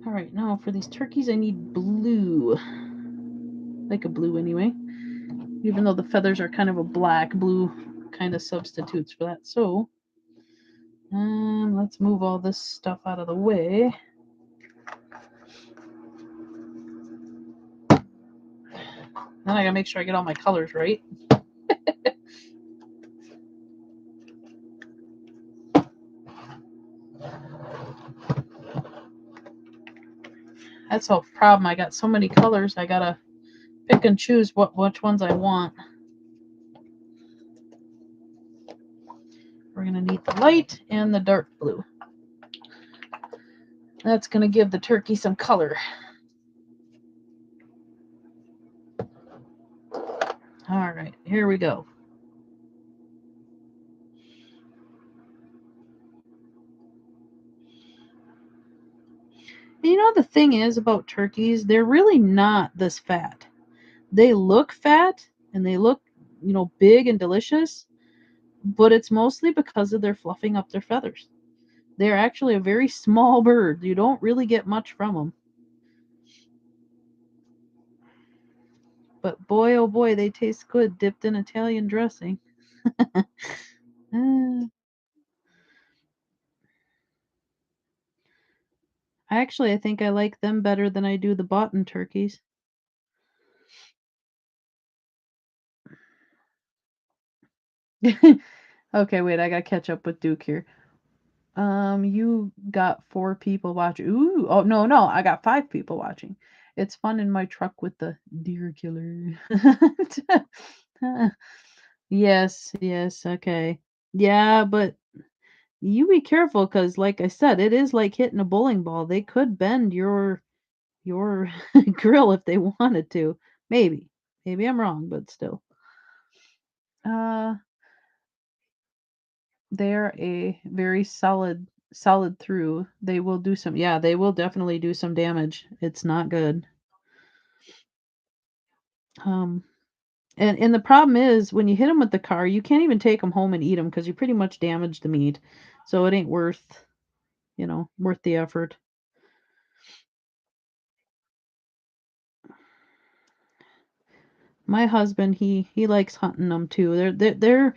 All right, now for these turkeys, I need blue. Like a blue anyway. Even though the feathers are kind of a black, blue kind of substitutes for that. So, let's move all this stuff out of the way. Then I gotta make sure I get all my colors right. That's the problem. I got so many colors. I gotta pick and choose which ones I want. We're gonna need the light and the dark blue. That's gonna give the turkey some color. All right, here we go. And you know the thing is about turkeys, they're really not this fat. They look fat and they look, big and delicious, but it's mostly because of their fluffing up their feathers. They're actually a very small bird. You don't really get much from them. But boy, oh boy, they taste good dipped in Italian dressing. Uh, I think I like them better than I do the boughten turkeys. Okay, wait, I gotta catch up with Duke here. You got 4 people watching. Ooh, oh no, no, I got 5 people watching. It's fun in my truck with the deer killer. Yes, yes, okay. Yeah, but you be careful because, like I said, it is like hitting a bowling ball. They could bend your grill if they wanted to. Maybe. Maybe I'm wrong, but still. They're a very solid through. They will do some, yeah, they will definitely do some damage. It's not good. Um, and the problem is when you hit them with the car, you can't even take them home and eat them because you pretty much damage the meat. So it ain't worth the effort. My husband, he likes hunting them too. They're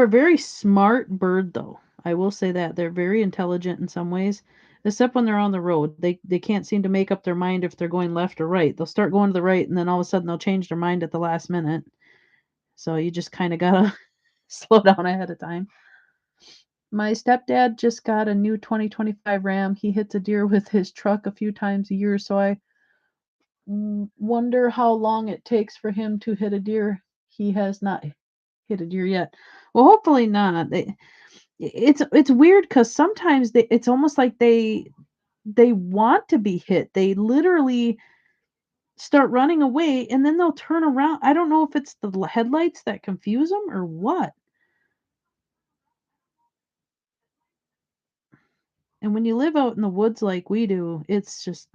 a very smart bird though. I will say that. They're very intelligent in some ways, except when they're on the road. They can't seem to make up their mind if they're going left or right. They'll start going to the right and then all of a sudden they'll change their mind at the last minute. So you just kind of gotta slow down ahead of time. My stepdad just got a new 2025 Ram. He hits a deer with his truck a few times a year, so I wonder how long it takes for him to hit a deer. He has not hit a deer yet. Well, hopefully not. It's weird because sometimes it's almost like they want to be hit. They literally start running away and then they'll turn around. I don't know if it's the headlights that confuse them or what. And when you live out in the woods like we do, it's just,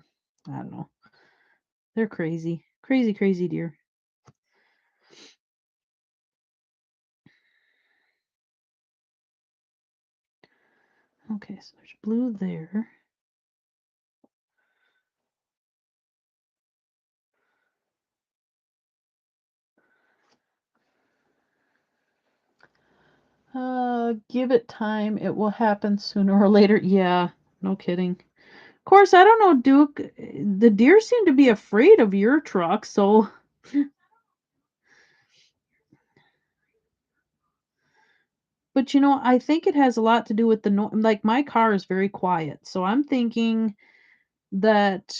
I don't know. They're crazy. Crazy, crazy deer. Okay, so there's blue there. Give it time. It will happen sooner or later. Yeah, no kidding. Of course, I don't know, Duke. The deer seem to be afraid of your truck, so but I think it has a lot to do with the like my car is very quiet. So I'm thinking that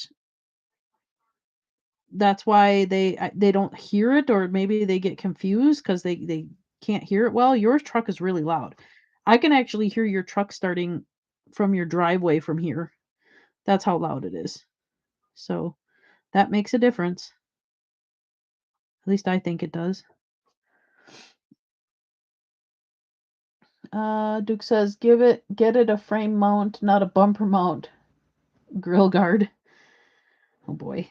that's why they don't hear it or maybe they get confused cuz they can't hear it well. Your truck is really loud. I can actually hear your truck starting from your driveway from here. That's how loud it is. So that makes a difference. At least I think it does. Duke says, get it a frame mount, not a bumper mount. Grill guard. Oh boy.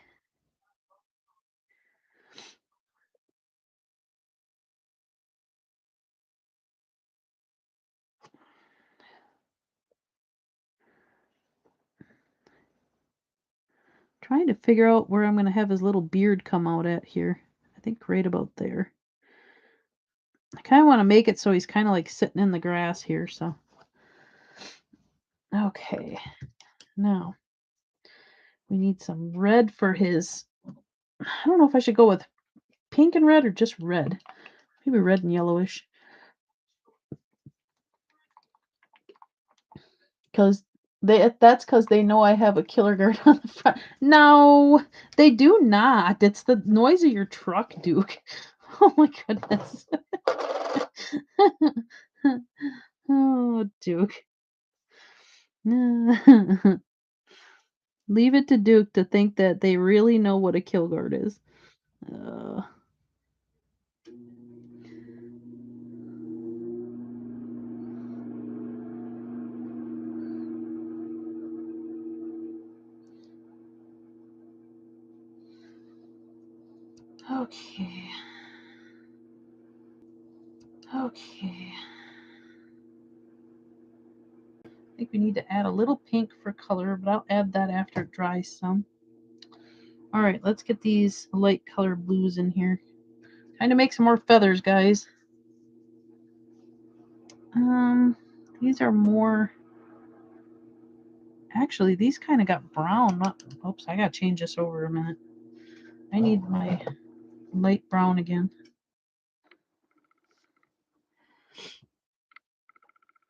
Trying to figure out where I'm going to have his little beard come out at here. I think right about there. I kind of want to make it so he's kind of like sitting in the grass here, so. Okay. Now, we need some red for his. I don't know if I should go with pink and red or just red. Maybe red and yellowish. Because that's because they know I have a killer guard on the front. No, they do not. It's the noise of your truck, Duke. Oh my goodness. Oh, Duke. Leave it to Duke to think that they really know what a kill guard is. Uh, okay. Okay. I think we need to add a little pink for color, but I'll add that after it dries some. All right, let's get these light color blues in here. Trying to make some more feathers, guys. These are more. Actually, these kind of got brown. Oops, I gotta change this over a minute. I need my light brown again.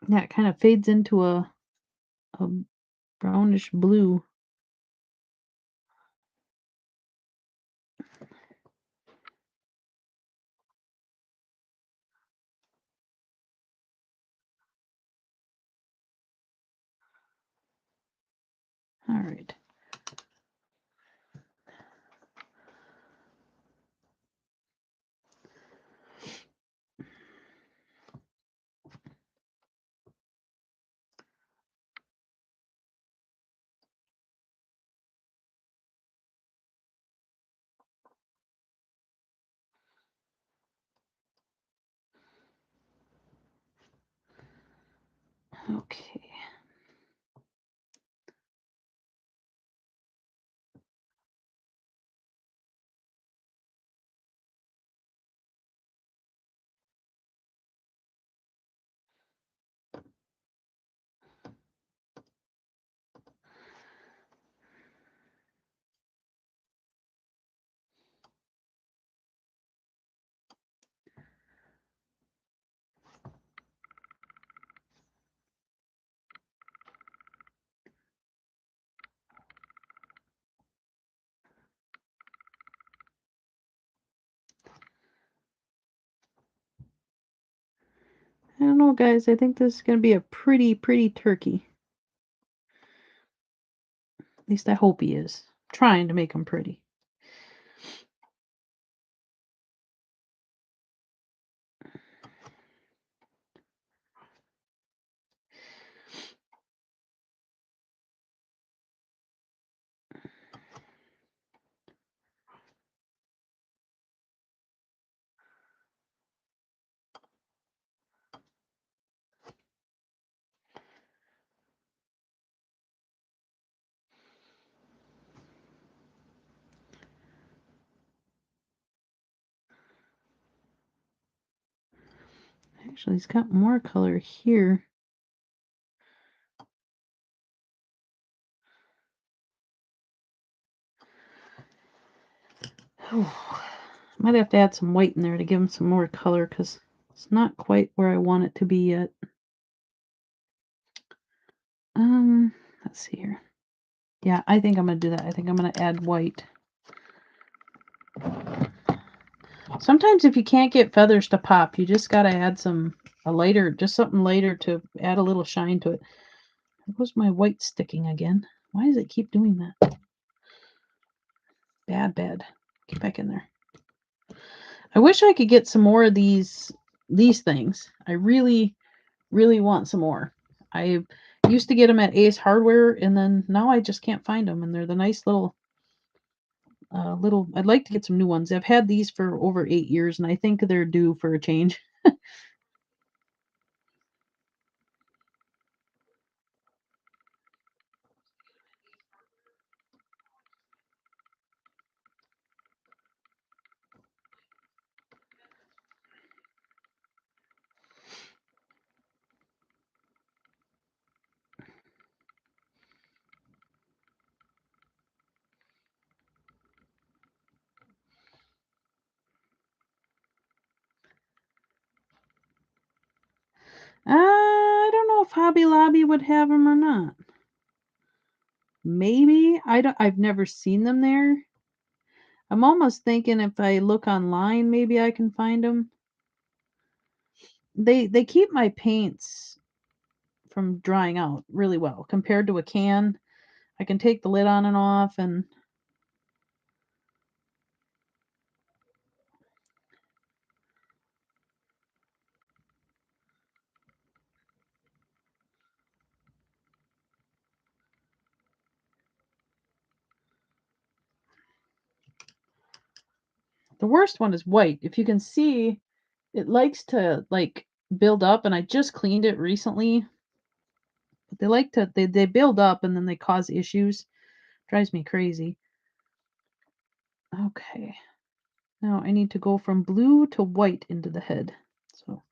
Yeah, it kind of fades into a brownish blue. All right. Okay. I don't know, guys. I think this is going to be a pretty turkey. At least I hope he is. Trying to make him pretty. Actually, he's got more color here. Oh, might have to add some white in there to give him some more color because it's not quite where I want it to be yet. Let's see here. Yeah, I think I'm gonna do that. I think I'm gonna add white. Sometimes if you can't get feathers to pop, you just gotta add something lighter to add a little shine to it. There goes my white sticking again. Why does it keep doing that? Bad. Get back in there. I wish I could get some more of these things. I really want some more. I used to get them at Ace Hardware, and then now I just can't find them. And they're the nice little. I'd like to get some new ones. I've had these for over 8 years, and I think they're due for a change. I don't know if Hobby Lobby would have them or not. Maybe. I've never seen them there. I'm almost thinking if I look online, maybe I can find them. They keep my paints from drying out really well compared to a can. I can take the lid on and off, and the worst one is white. If you can see, it likes to like build up, and I just cleaned it recently. But they like to they build up and then they cause issues. Drives me crazy. Okay. Now I need to go from blue to white into the head. So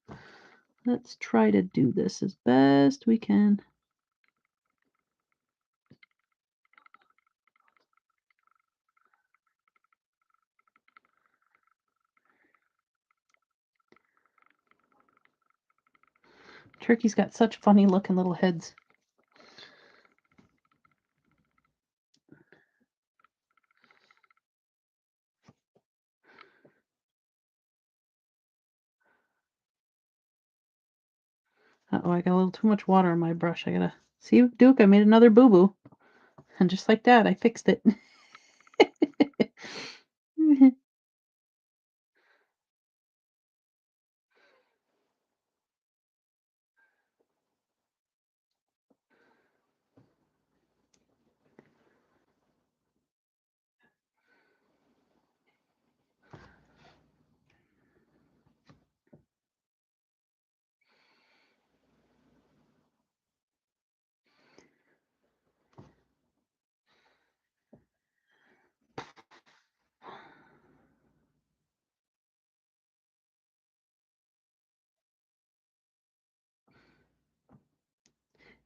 let's try to do this as best we can. Turkey's got such funny looking little heads. Uh-oh, I got a little too much water on my brush. I gotta see, Duke, I made another boo-boo. And just like that, I fixed it.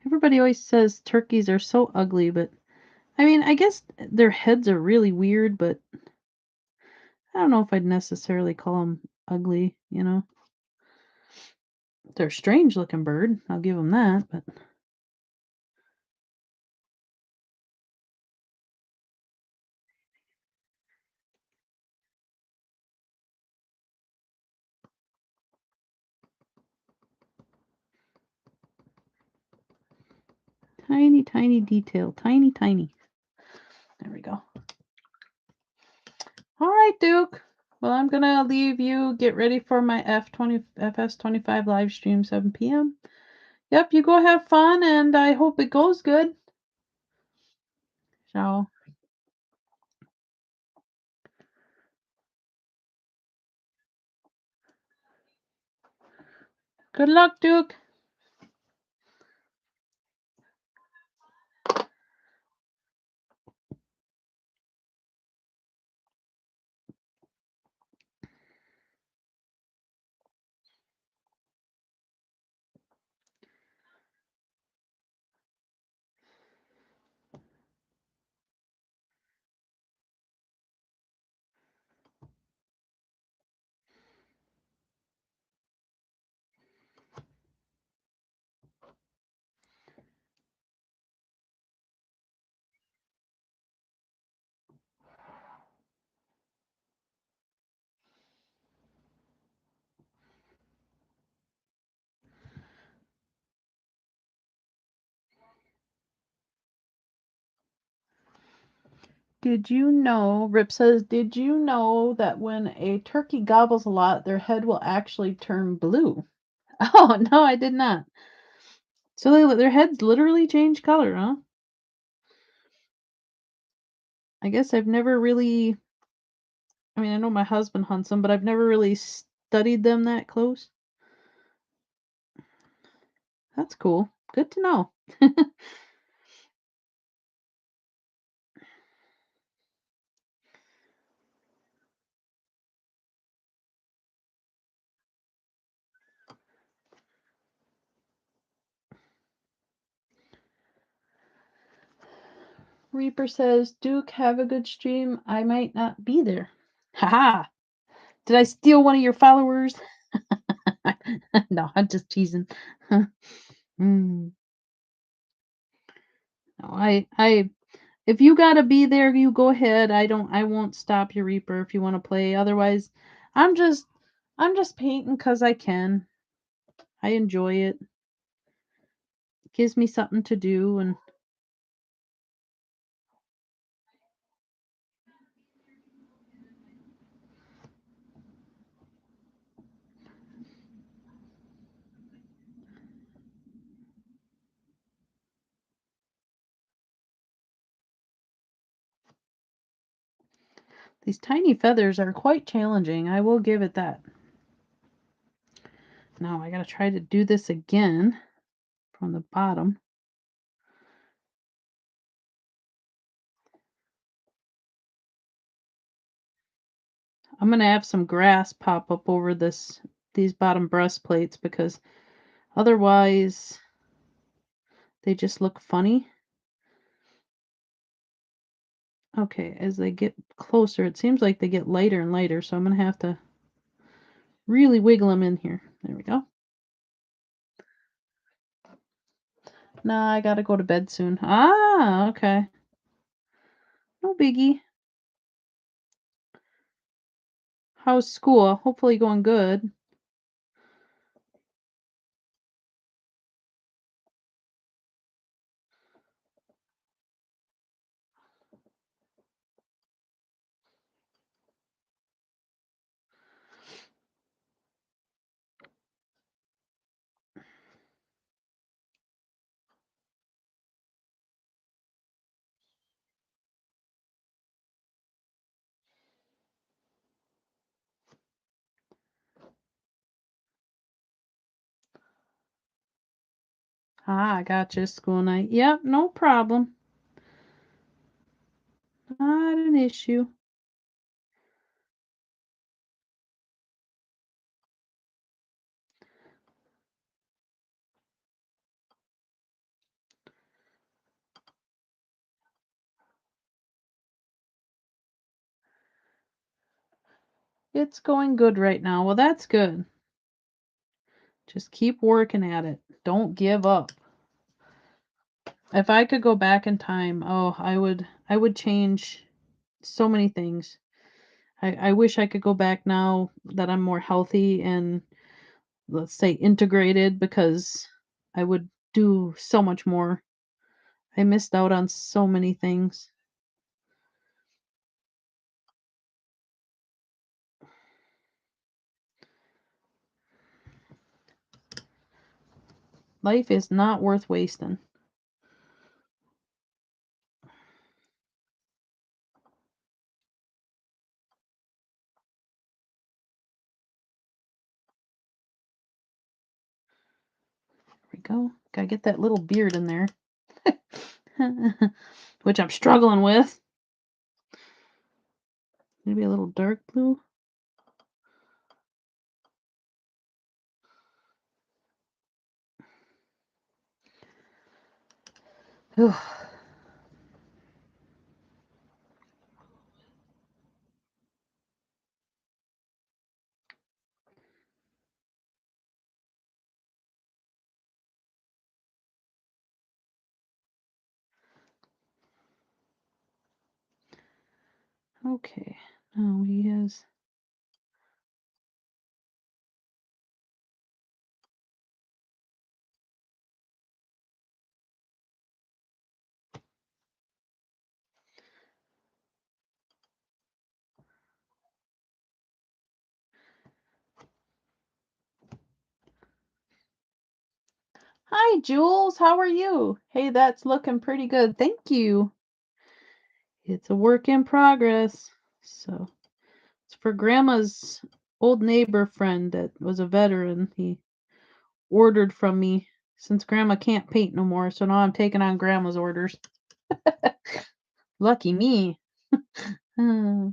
Everybody always says turkeys are so ugly, but I mean, I guess their heads are really weird, but I don't know if I'd necessarily call them ugly, you know? They're a strange looking bird, I'll give them that, but tiny, tiny detail, tiny, tiny. There we go. All right, Duke. Well, I'm gonna leave you. Get ready for my FS25 live stream, 7 p.m. Yep, you go have fun, and I hope it goes good. So, good luck, Duke. Did you know, Rip says, did you know that when a turkey gobbles a lot, their head will actually turn blue? Oh, no, I did not. So their heads literally change color, huh? I guess I've never really, I mean, I know my husband hunts them, but I've never really studied them that close. That's cool. Good to know. Reaper says, Duke, have a good stream. I might not be there. Haha. Did I steal one of your followers? No, I'm just teasing. Mm. No, if you gotta be there, you go ahead. I won't stop you, Reaper, if you want to play. Otherwise, I'm just, I'm just painting 'cause I can. I enjoy it. Gives me something to do, and these tiny feathers are quite challenging. I will give it that. Now I gotta try to do this again from the bottom. I'm gonna have some grass pop up over these bottom breastplates because otherwise they just look funny. Okay, as they get closer, it seems like they get lighter and lighter, so I'm gonna have to really wiggle them in here. There we go. Nah, I gotta go to bed soon. Ah, okay. No biggie. How's school? Hopefully going good. Ah, I gotcha. School night. Yep, no problem. Not an issue. It's going good right now. Well, that's good. Just keep working at it. Don't give up. If I could go back in time, oh, I would change so many things. I wish I could go back now that I'm more healthy and, let's say, integrated, because I would do so much more. I missed out on so many things. Life is not worth wasting. There we go. Gotta get that little beard in there. Which I'm struggling with. Maybe a little dark blue. Ugh. Okay. Now he has. Hi, Jules. How are you? Hey, that's looking pretty good. Thank you. It's a work in progress. So it's for Grandma's old neighbor friend that was a veteran. He ordered from me since Grandma can't paint no more. So now I'm taking on Grandma's orders. Lucky me. Hmm.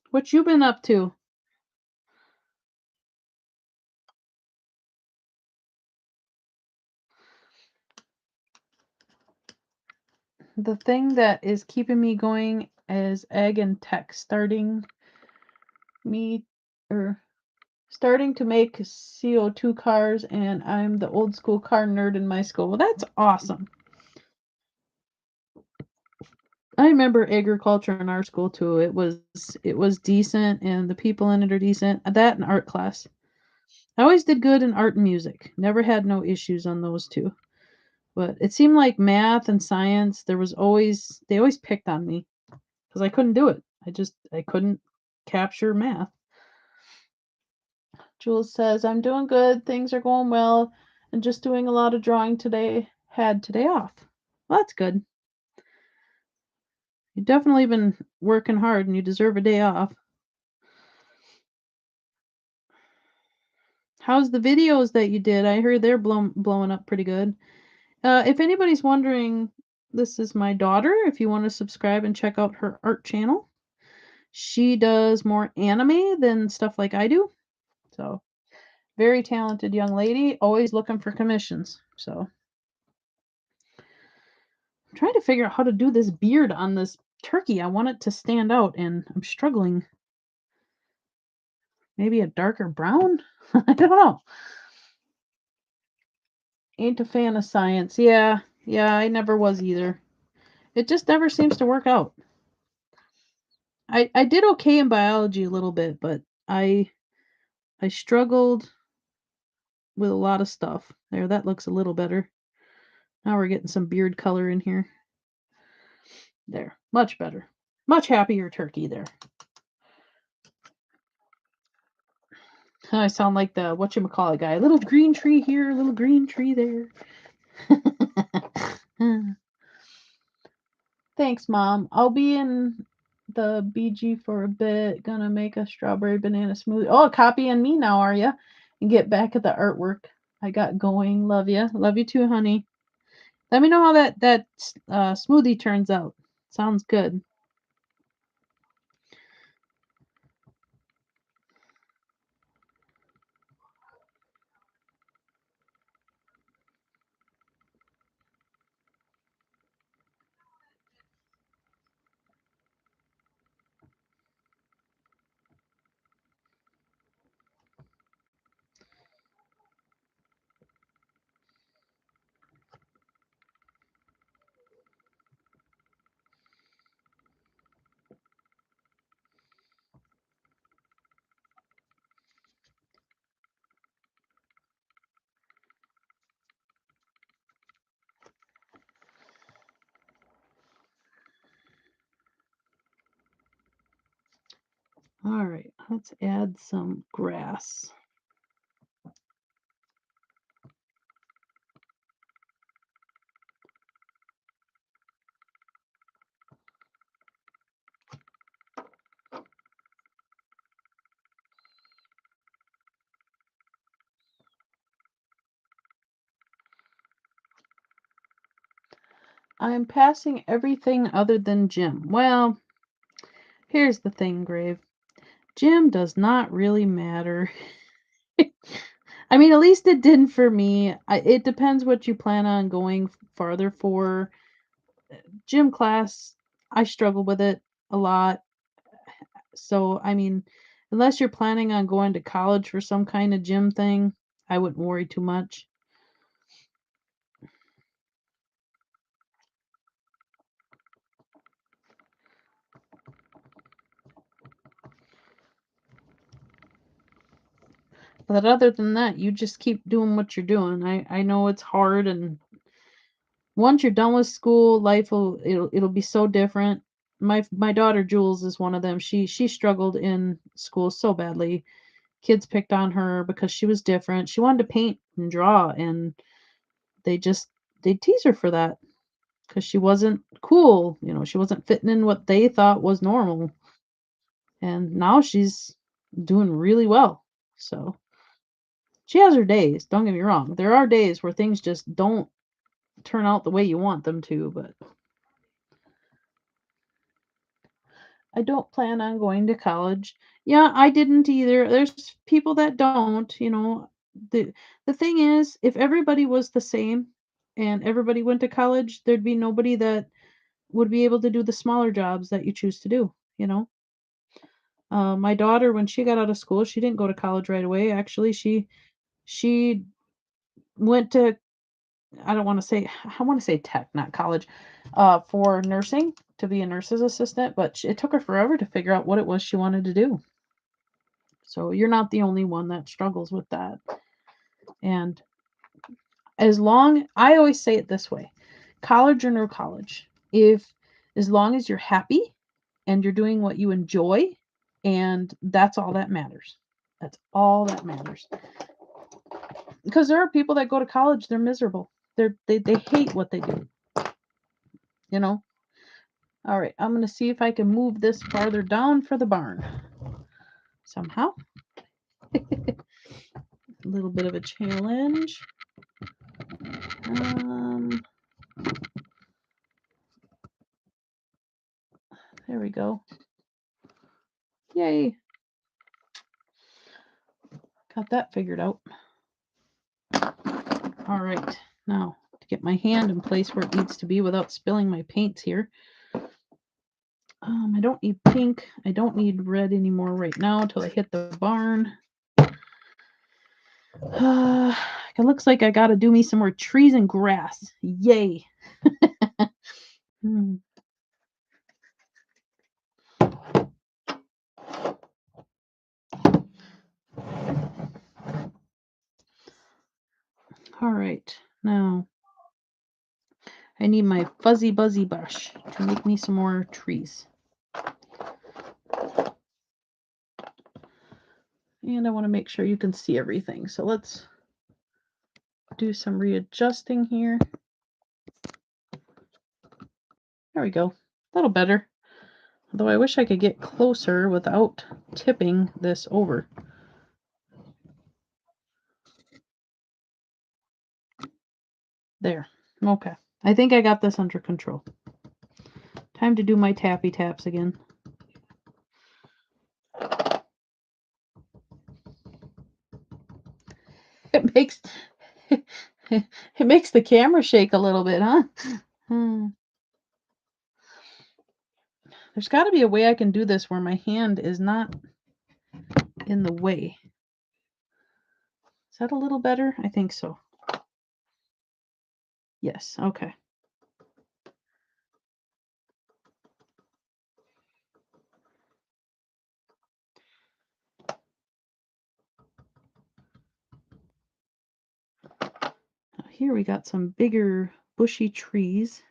What you been up to? The thing that is keeping me going is Egg and Tech me or starting to make CO2 cars, and I'm the old school car nerd in my school. Well, that's awesome. I remember agriculture in our school too. It was decent, and the people in it are decent. That and art class. I always did good in art and music. Never had no issues on those two. But it seemed like math and science, they always picked on me because I couldn't do it. I couldn't capture math. Jules says, I'm doing good, things are going well, and just doing a lot of drawing today. Had today off. Well, that's good. You've definitely been working hard and you deserve a day off. How's the videos that you did? I heard they're blowing up pretty good. If anybody's wondering, this is my daughter. If you want to subscribe and check out her art channel, she does more anime than stuff like I do. So, very talented young lady, always looking for commissions. So, I'm trying to figure out how to do this beard on this turkey. I want it to stand out, and I'm struggling. Maybe a darker brown? I don't know. Ain't a fan of science. Yeah, I never was either. It just never seems to work out. I did okay in biology a little bit, but I struggled with a lot of stuff. There, that looks a little better. Now we're getting some beard color in here. There, much better. Much happier turkey there. I sound like the whatchamacallit guy. Little green tree here, little green tree there. Thanks, Mom. I'll be in the BG for a bit. Gonna make a strawberry banana smoothie. Oh, copying me now, are ya? And get back at the artwork I got going. Love ya. Love you too, honey. Let me know how that smoothie turns out. Sounds good. All right, let's add some grass. I'm passing everything other than gym. Well, here's the thing, Grave. Gym does not really matter. I mean, at least it didn't for me. It depends what you plan on going farther for. Gym class, I struggle with it a lot. So, I mean, unless you're planning on going to college for some kind of gym thing, I wouldn't worry too much. But other than that, you just keep doing what you're doing. I know it's hard, and once you're done with school, it'll be so different. My daughter Jules is one of them. She struggled in school so badly. Kids picked on her because she was different. She wanted to paint and draw, and they just they tease her for that because she wasn't cool. She wasn't fitting in what they thought was normal. And now she's doing really well. So she has her days. Don't get me wrong. There are days where things just don't turn out the way you want them to, but I don't plan on going to college. Yeah, I didn't either. There's people that don't. The the thing is, if everybody was the same and everybody went to college, there'd be nobody that would be able to do the smaller jobs that you choose to do. My daughter, when she got out of school, she didn't go to college right away. Actually, she went to I want to say tech, not college, for nursing to be a nurse's assistant, but it took her forever to figure out what it was she wanted to do. So you're not the only one that struggles with that. And I always say it this way, college or no college, as long as you're happy and you're doing what you enjoy, and that's all that matters. That's all that matters. Because there are people that go to college, they're miserable. They hate what they do, you know? All right, I'm going to see if I can move this farther down for the barn somehow. A little bit of a challenge. There we go. Yay. Got that figured out. All right, now to get my hand in place where it needs to be without spilling my paints here. I don't need pink. I don't need red anymore right now until I hit the barn. It looks like I got to do me some more trees and grass. Yay. Hmm. All right, now I need my fuzzy buzzy brush to make me some more trees. And I want to make sure you can see everything. So let's do some readjusting here. There we go. A little better. Although I wish I could get closer without tipping this over. There. Okay. I think I got this under control. Time to do my tappy taps again. It makes it makes the camera shake a little bit, huh? There's got to be a way I can do this where my hand is not in the way. Is that a little better? I think so. Yes, okay. Here we got some bigger bushy trees.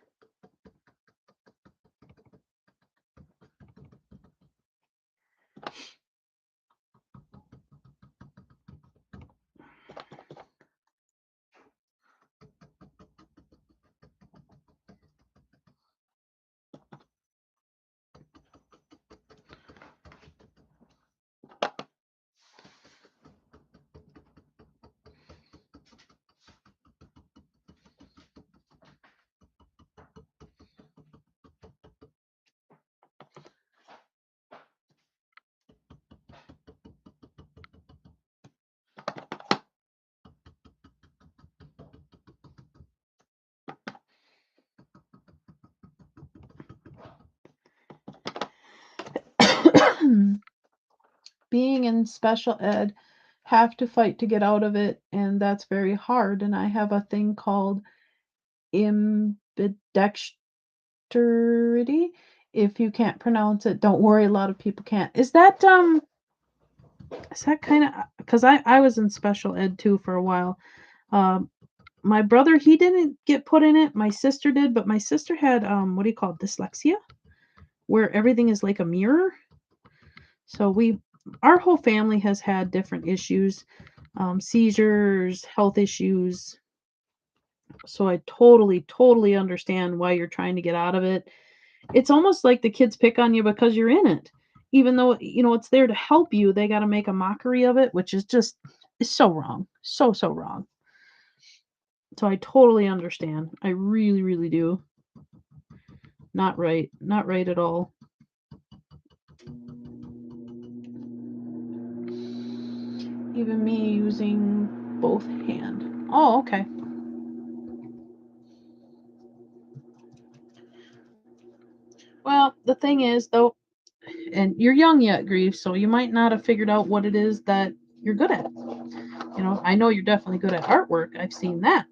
being in special ed, have to fight to get out of it, and that's very hard. And I have a thing called ambidextrity. If you can't pronounce it, don't worry, a lot of people can't. Is that kind of, because I was in special ed too for a while. Um, my brother, he didn't get put in it. My sister did, but my sister had what do you call it, dyslexia, where everything is like a mirror. So our whole family has had different issues, seizures, health issues. So I totally understand why you're trying to get out of it. It's almost like the kids pick on you because you're in it. Even though, it's there to help you, they got to make a mockery of it, which is just, is so wrong. So wrong. So I totally understand. I really do. Not right. Not right at all. Even me using both hand. Oh, okay. Well, the thing is, though, and you're young yet, Grief, so you might not have figured out what it is that you're good at. I know you're definitely good at artwork. I've seen that.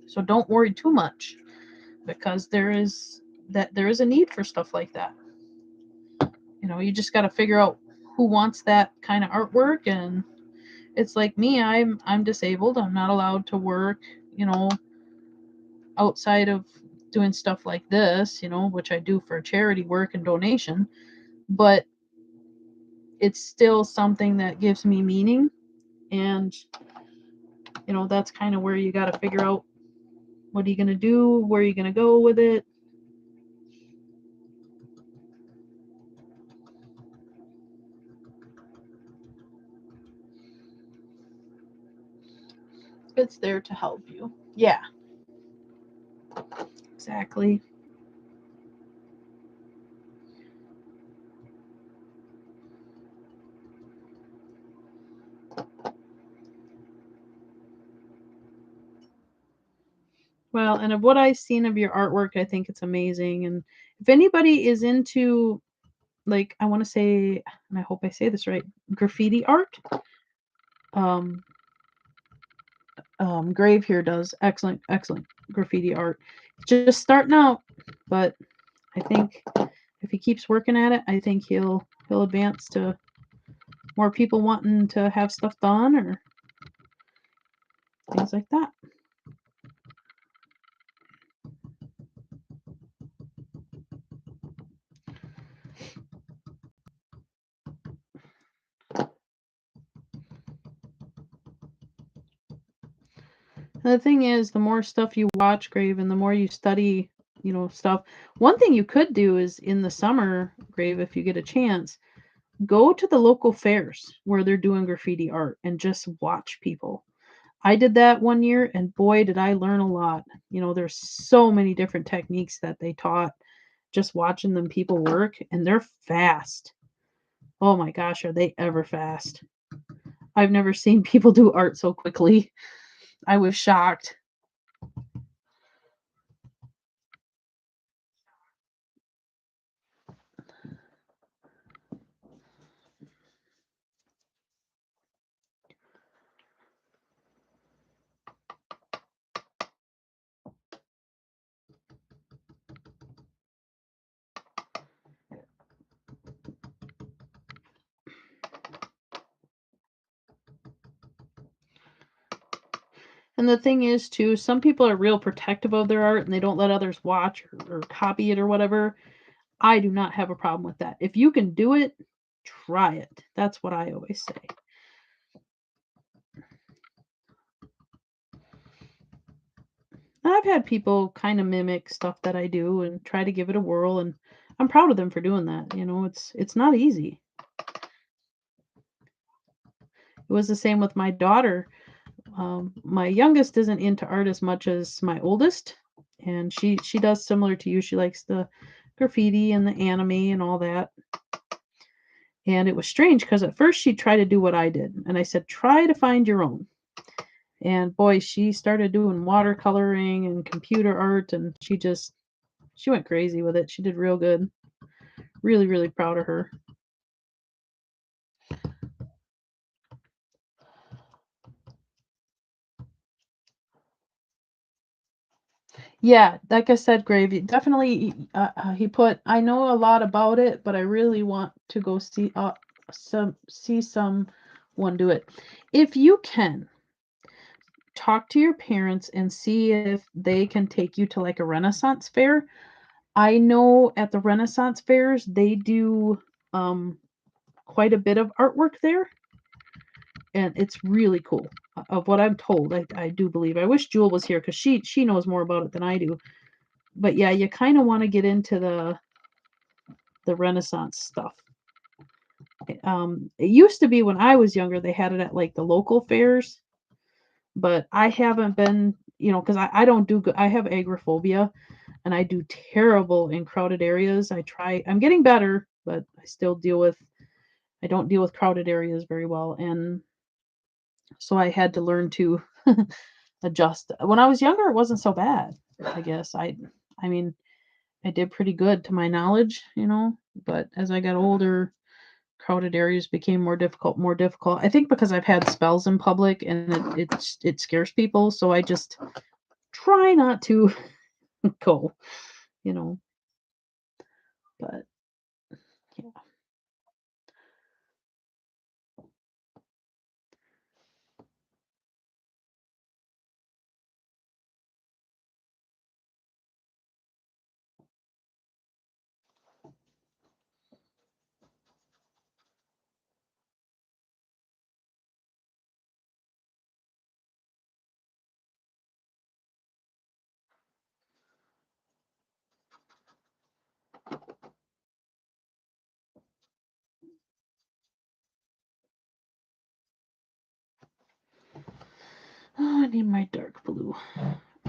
So don't worry too much, because there is a need for stuff like that. You just got to figure out who wants that kind of artwork. And it's like me, I'm disabled. I'm not allowed to work, outside of doing stuff like this, which I do for charity work and donation, but it's still something that gives me meaning. And that's kind of where you got to figure out, what are you going to do, where are you going to go with it. It's there to help you. Yeah, exactly. Well, and of what I've seen of your artwork, I think it's amazing. And if anybody is into, like, I want to say, and I hope I say this right, graffiti art, um, Grave here does excellent graffiti art. Just starting out, but I think if he keeps working at it, I think he'll advance to more people wanting to have stuff done or things like that. And the thing is, the more stuff you watch, Grave, and the more you study, stuff. One thing you could do is in the summer, Grave, if you get a chance, go to the local fairs where they're doing graffiti art and just watch people. I did that one year, and boy, did I learn a lot. There's so many different techniques that they taught just watching them people work, and they're fast. Oh my gosh, are they ever fast? I've never seen people do art so quickly. I was shocked. And the thing is, too, some people are real protective of their art and they don't let others watch or copy it or whatever. I do not have a problem with that. If you can do it, try it. That's what I always say. I've had people kind of mimic stuff that I do and try to give it a whirl, and I'm proud of them for doing that. It's not easy. It was the same with my daughter. My youngest isn't into art as much as my oldest, and she does similar to you. She likes the graffiti and the anime and all that. And it was strange because at first she tried to do what I did, and I said, try to find your own. And boy, she started doing watercoloring and computer art, and she went crazy with it. She did real good. Really, really proud of her. Yeah, like I said, Gravy, definitely, he put, "I know a lot about it, but I really want to go see someone do it." If you can, talk to your parents and see if they can take you to, like, a Renaissance fair. I know at the Renaissance fairs, they do, um, quite a bit of artwork there, and it's really cool, of what I'm told, I do believe. I wish Jewel was here because she knows more about it than I do. But yeah, you kinda wanna get into the Renaissance stuff. It used to be when I was younger, they had it at, like, the local fairs, but I haven't been, because I don't do good. I have agoraphobia, and I do terrible in crowded areas. I'm getting better, but I don't deal with crowded areas very well, and so I had to learn to adjust. When I was younger, it wasn't so bad, I guess. I mean, I did pretty good to my knowledge, but as I got older, crowded areas became more difficult. I think because I've had spells in public and it scares people, so I just try not to go, you know. But yeah. Oh, I need my dark blue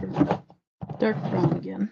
or dark brown again.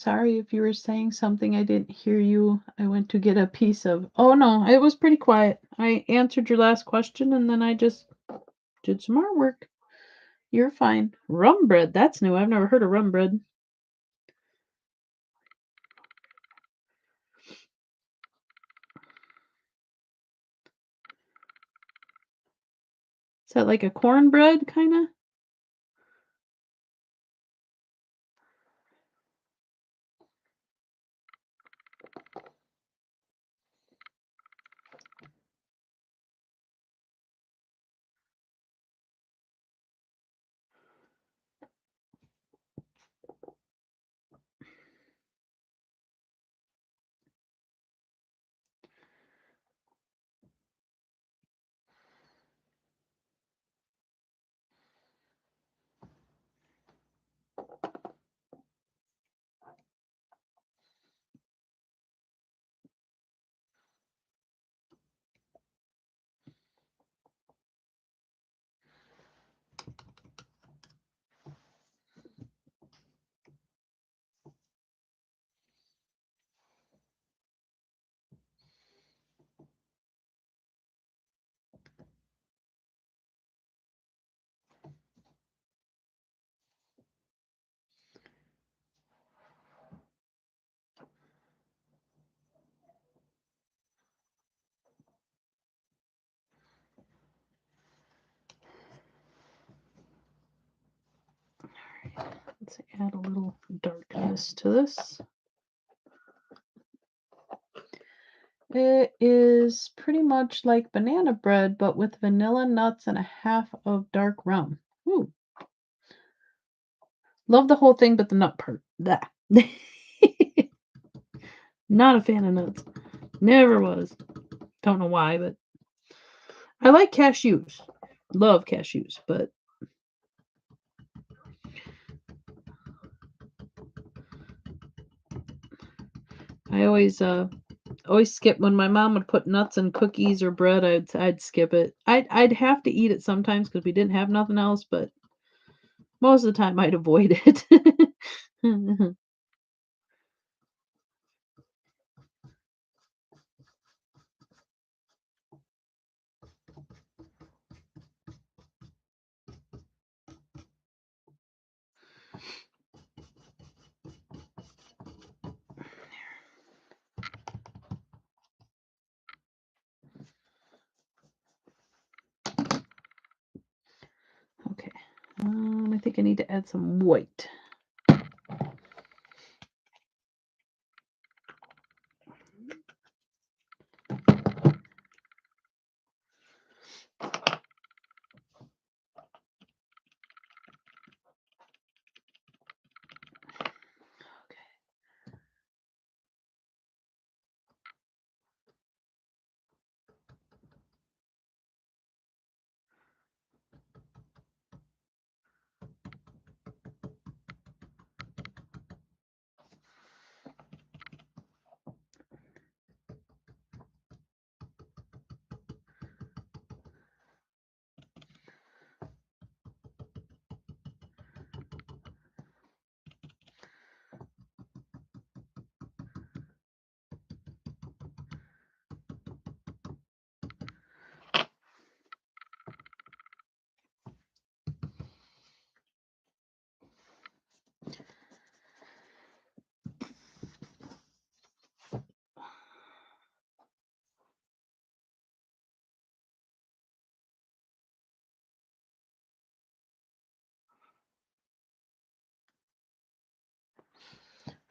Sorry if you were saying something. I didn't hear you. I went to get a piece of. Oh no, it was pretty quiet. I answered your last question and then I just did some artwork. You're fine. Rum bread. That's new. I've never heard of rum bread. Is that like a cornbread kind of? Let's add a little darkness to this. It is pretty much like banana bread, but with vanilla nuts and a half of dark rum. Ooh. Love the whole thing, but the nut part. That. Not a fan of nuts. Never was. Don't know why, but I like cashews. Love cashews, but I always skip when my mom would put nuts in cookies or bread. I'd skip it. I'd have to eat it sometimes because we didn't have nothing else, but most of the time I'd avoid it. Okay. I think I need to add some white.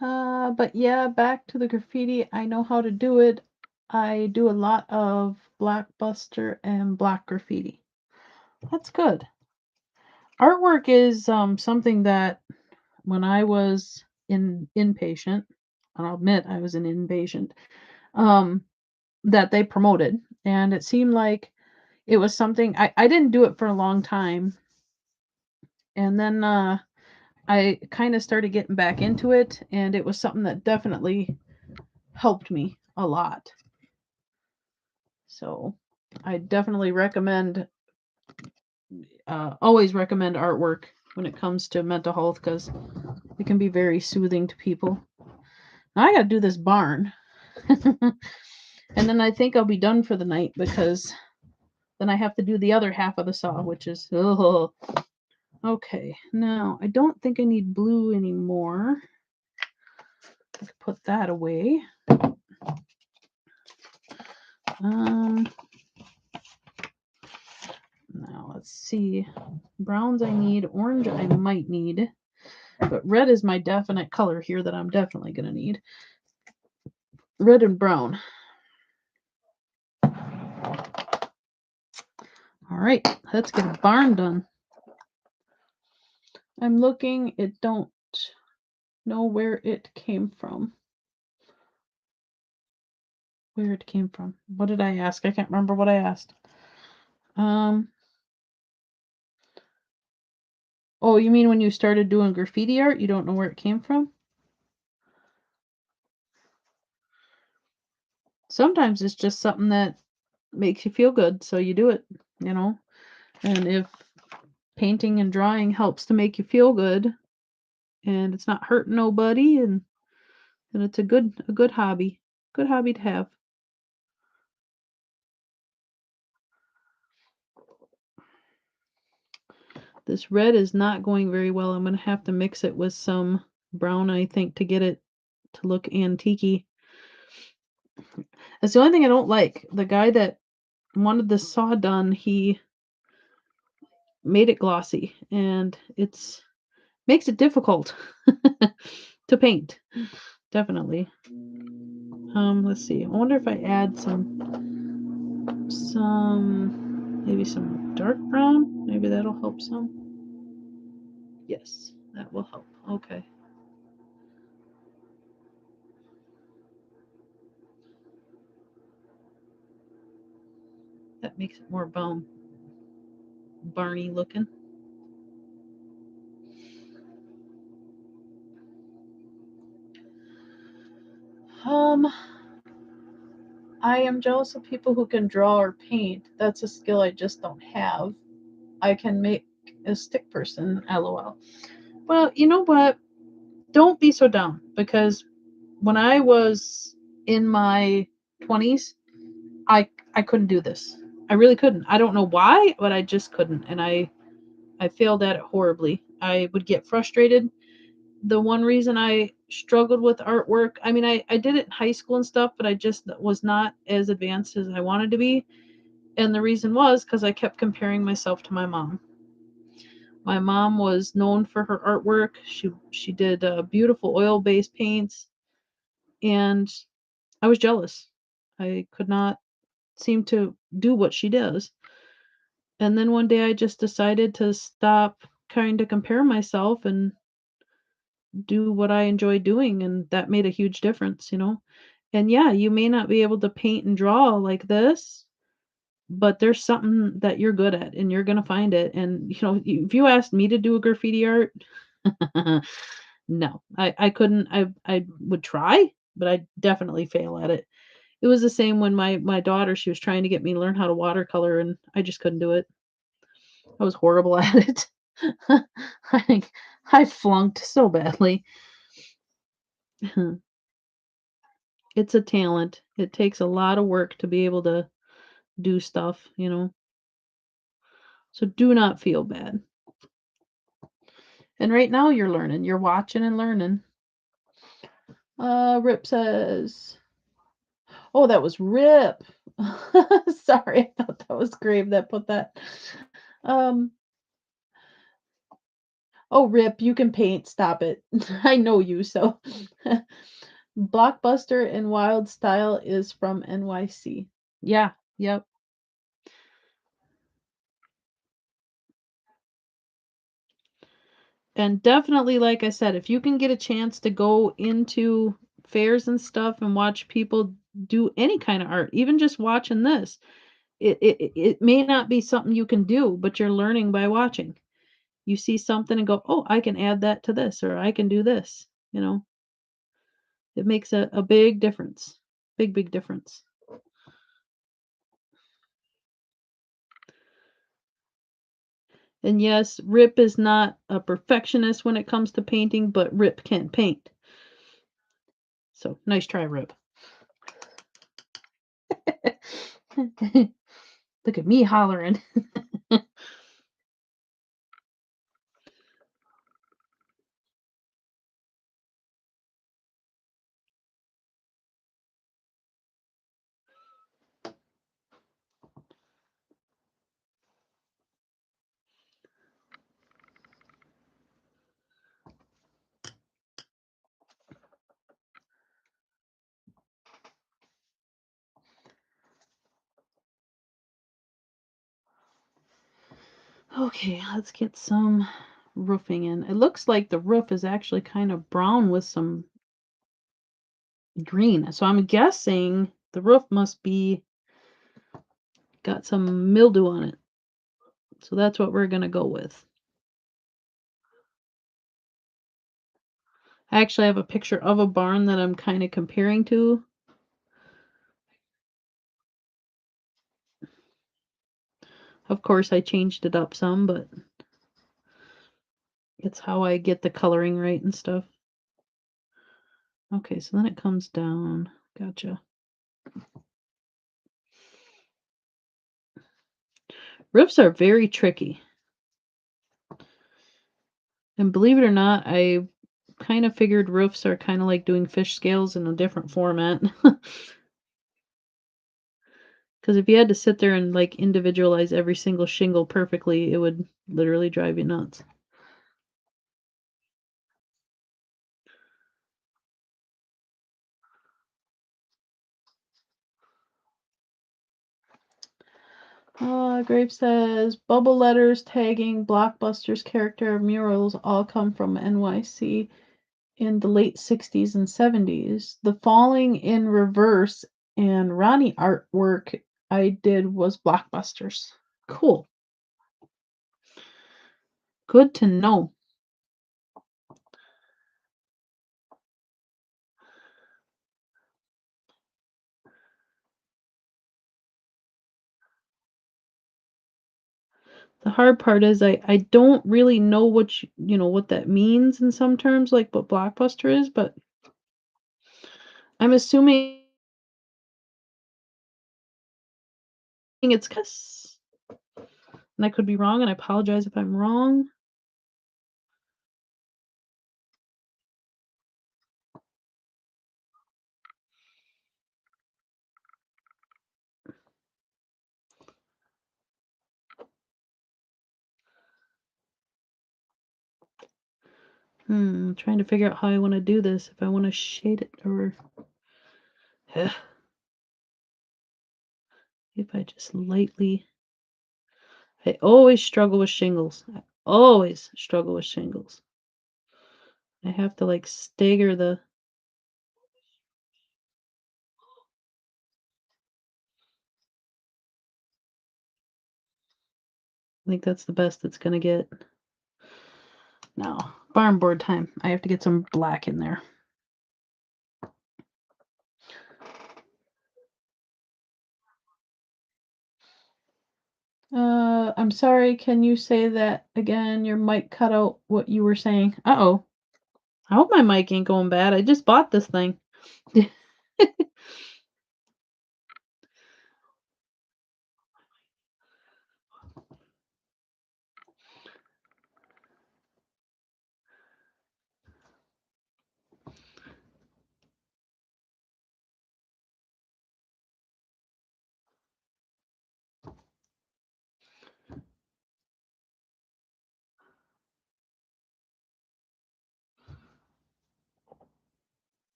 But yeah, back to the graffiti. I know how to do it. I do a lot of Blackbuster and black graffiti. That's good. Artwork is something that when I was inpatient, and I'll admit I was an inpatient, um, that they promoted, and it seemed like it was something I didn't do it for a long time, and then I kind of started getting back into it, and it was something that definitely helped me a lot. So I definitely always recommend artwork when it comes to mental health because it can be very soothing to people. Now I got to do this barn. And then I think I'll be done for the night because then I have to do the other half of the saw, which is, oh. Okay, now I don't think I need blue anymore. I can put that away. Now let's see. Browns I need, orange I might need, but red is my definite color here that I'm definitely going to need. Red and brown. All right, let's get a barn done. I'm looking, it don't know where it came from. Where it came from. What did I ask? I can't remember what I asked. Oh, you mean when you started doing graffiti art, you don't know where it came from? Sometimes it's just something that makes you feel good, so you do it, you know? And if painting and drawing helps to make you feel good and it's not hurting nobody, and it's a good hobby. Good hobby to have. This red is not going very well. I'm going to have to mix it with some brown, I think, to get it to look antique-y. That's the only thing I don't like. The guy that wanted the saw done, he made it glossy, and it's makes it difficult to paint. Definitely. Let's see. I wonder if I add maybe some dark brown. Maybe that'll help some. Yes, that will help. Okay. That makes it more barny looking. I am jealous of people who can draw or paint. That's a skill I just don't have. I can make a stick person, lol. Well, you know what? Don't be so down, because when I was in my 20s, I couldn't do this. I really couldn't. I don't know why, but I just couldn't, and I failed at it horribly. I would get frustrated. The one reason I struggled with artwork, I mean, I did it in high school and stuff, but I just was not as advanced as I wanted to be. And the reason was because I kept comparing myself to my mom. My mom was known for her artwork. She did beautiful oil-based paints, and I was jealous. I could not seem to do what she does. And then one day I just decided to stop trying to compare myself and do what I enjoy doing, and that made a huge difference, you know? And yeah, you may not be able to paint and draw like this, but there's something that you're good at and you're going to find it. And if you asked me to do a graffiti art, no, I couldn't. I would try, but I definitely fail at it. It was the same when my daughter, she was trying to get me to learn how to watercolor, and I just couldn't do it. I was horrible at it. I think I flunked so badly. It's a talent. It takes a lot of work to be able to do stuff. So do not feel bad. And right now you're learning. You're watching and learning. Rip says, oh, that was Rip. Sorry, I thought that was Grave that put that. Um, oh, Rip, you can paint. Stop it. I know you, so. Blockbuster and Wild Style is from NYC. Yeah, yep. And definitely, like I said, if you can get a chance to go into fairs and stuff and watch people do any kind of art, even just watching this, it may not be something you can do, but you're learning by watching. You see something and go, oh, I can add that to this, or I can do this. It makes a big difference. Big difference. And yes, Rip is not a perfectionist when it comes to painting, but Rip can paint. So nice try, Rip. Look at me hollering. Okay, let's get some roofing in. It looks like the roof is actually kind of brown with some green. So I'm guessing the roof must be got some mildew on it. So that's what we're going to go with. I actually have a picture of a barn that I'm kind of comparing to. Of course, I changed it up some, but it's how I get the coloring right and stuff. Okay, so then it comes down. Gotcha. Roofs are very tricky. And believe it or not, I kind of figured roofs are kind of like doing fish scales in a different format. Because if you had to sit there and like individualize every single shingle perfectly, it would literally drive you nuts. Grape says bubble letters, tagging, blockbusters, character murals all come from NYC in the late 60s and 70s. The Falling in Reverse and Ronnie artwork I did was blockbusters. Cool. Good to know. The hard part is I don't really know what that means in some terms, like what blockbuster is, but I'm assuming it's 'cause and I could be wrong, and I apologize if I'm wrong. Trying to figure out how I wanna do this, if I wanna shade it or if I just lightly I always struggle with shingles. I always struggle with shingles. I have to, like, stagger the I think that's the best it's gonna get. Now, barn board time. I have to get some black in there. I'm sorry, can you say that again? Your mic cut out what you were saying. Uh-oh. I hope my mic ain't going bad. I just bought this thing.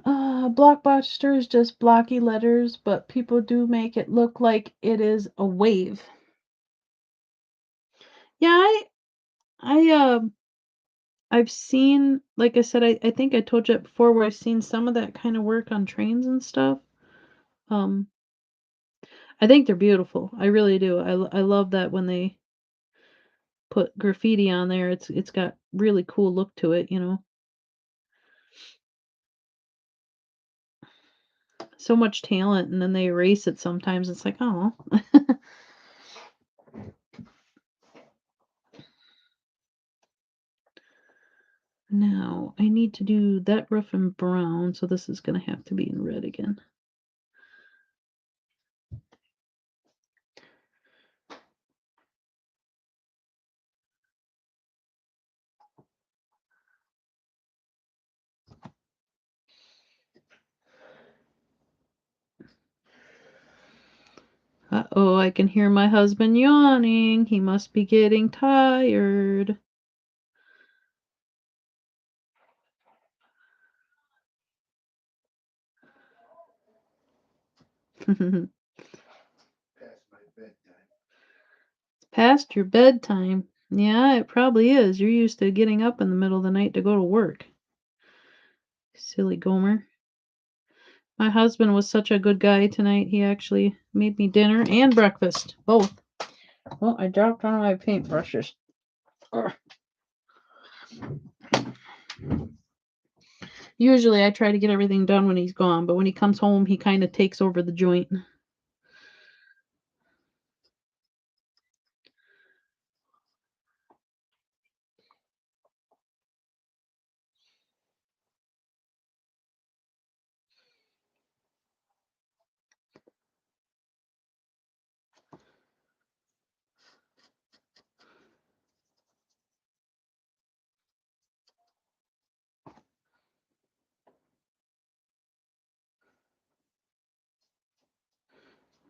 Blockbuster is just blocky letters, but people do make it look like it is a wave. Yeah, I I've seen, like I said, I think I told you that before, where I've seen some of that kind of work on trains and stuff. Um, I think they're beautiful. I really do. I love that when they put graffiti on there. It's got really cool look to it, you know. So much talent, and then they erase it sometimes. It's like, oh. Now I need to do that roof in brown, so this is gonna have to be in red again. Uh-oh, I can hear my husband yawning. He must be getting tired. Past my bedtime. Past your bedtime. Yeah, it probably is. You're used to getting up in the middle of the night to go to work. Silly Gomer. My husband was such a good guy tonight. He actually made me dinner and breakfast. Both. Oh, I dropped one of my paintbrushes. Ugh. Usually I try to get everything done when he's gone, but when he comes home, he kind of takes over the joint.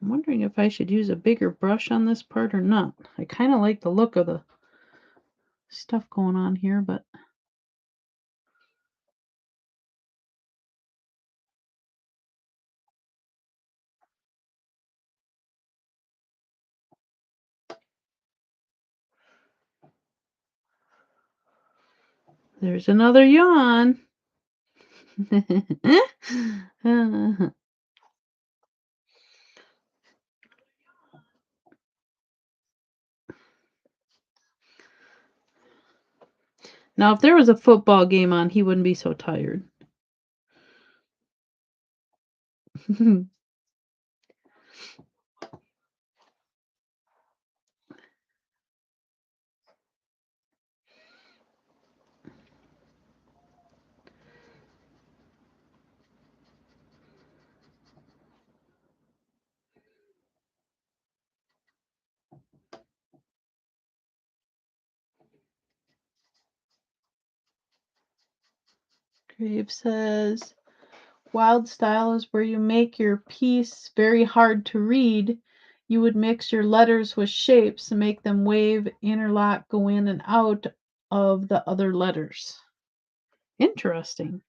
I'm wondering if I should use a bigger brush on this part or not. I kind of like the look of the stuff going on here, but there's another yawn. Now, if there was a football game on, he wouldn't be so tired. Grave says, wild style is where you make your piece very hard to read. You would mix your letters with shapes and make them wave, interlock, go in and out of the other letters. Interesting.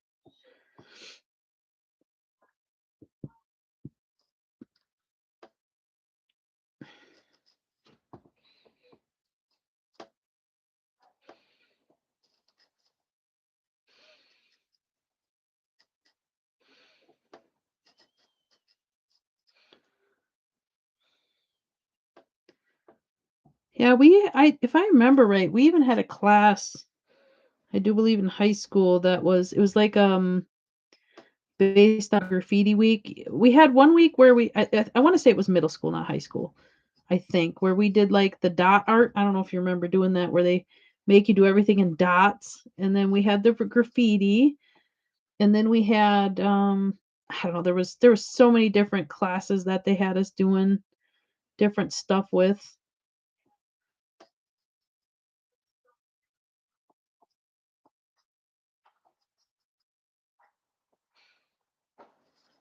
Yeah, if I remember right, we even had a class, I do believe in high school, it was like based on graffiti week. We had one week where I want to say it was middle school, not high school. I think where we did like the dot art. I don't know if you remember doing that, where they make you do everything in dots, and then we had the graffiti, and then we had I don't know, there was so many different classes that they had us doing different stuff with.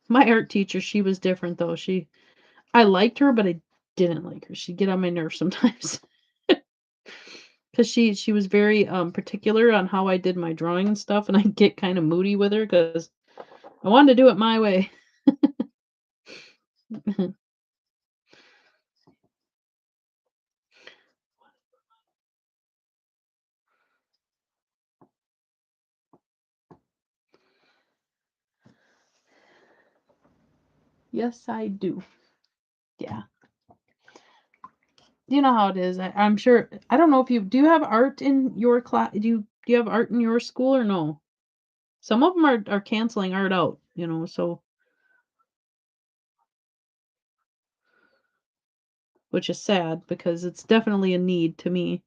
My art teacher, she was different though. I liked her, but I didn't like her. She'd get on my nerves sometimes. 'Cause she was very, particular on how I did my drawing and stuff, and I get kinda moody with her because I wanted to do it my way. Yes, I do. Yeah. You know how it is. I'm sure. I don't know if you do you have art in your class? Do you have art in your school or no? Some of them are canceling art out, so which is sad because it's definitely a need to me.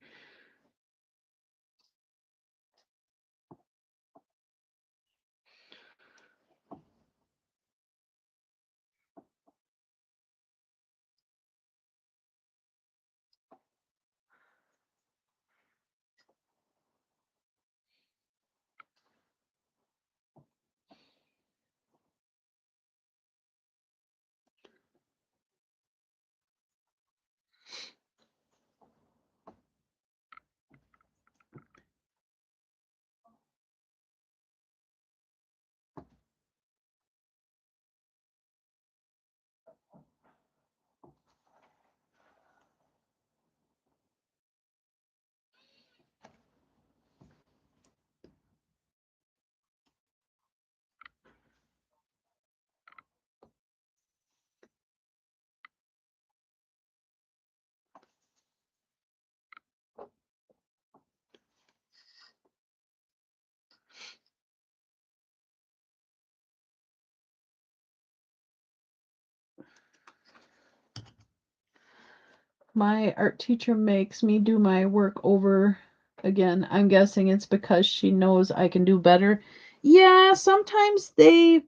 My art teacher makes me do my work over again. I'm guessing it's because she knows I can do better. Yeah, sometimes they'll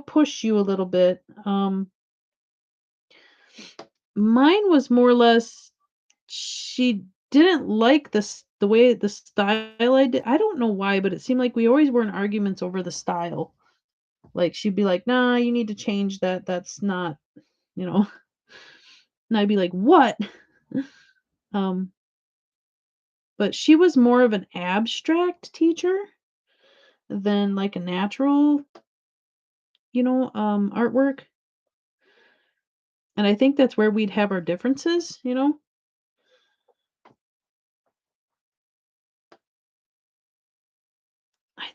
push you a little bit. Mine was more or less she didn't like the way the style I did. I don't know why, but it seemed like we always were in arguments over the style. Like she'd be like, "Nah, you need to change that. That's not, you know." And I'd be like, "What?" Um, but she was more of an abstract teacher than like a natural, artwork. And I think that's where we'd have our differences. I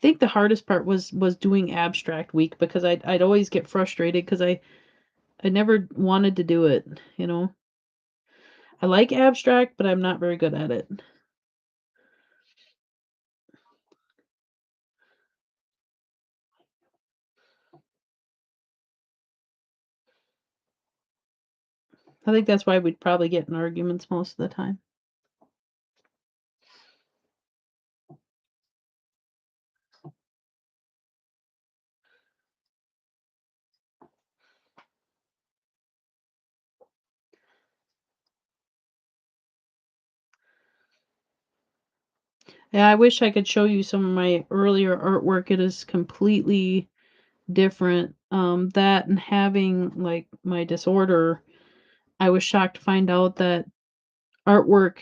think the hardest part was doing abstract week because I'd always get frustrated because I never wanted to do it. I like abstract, but I'm not very good at it. I think that's why we'd probably get in arguments most of the time. Yeah, I wish I could show you some of my earlier artwork. It is completely different. That and having like my disorder, I was shocked to find out that artwork,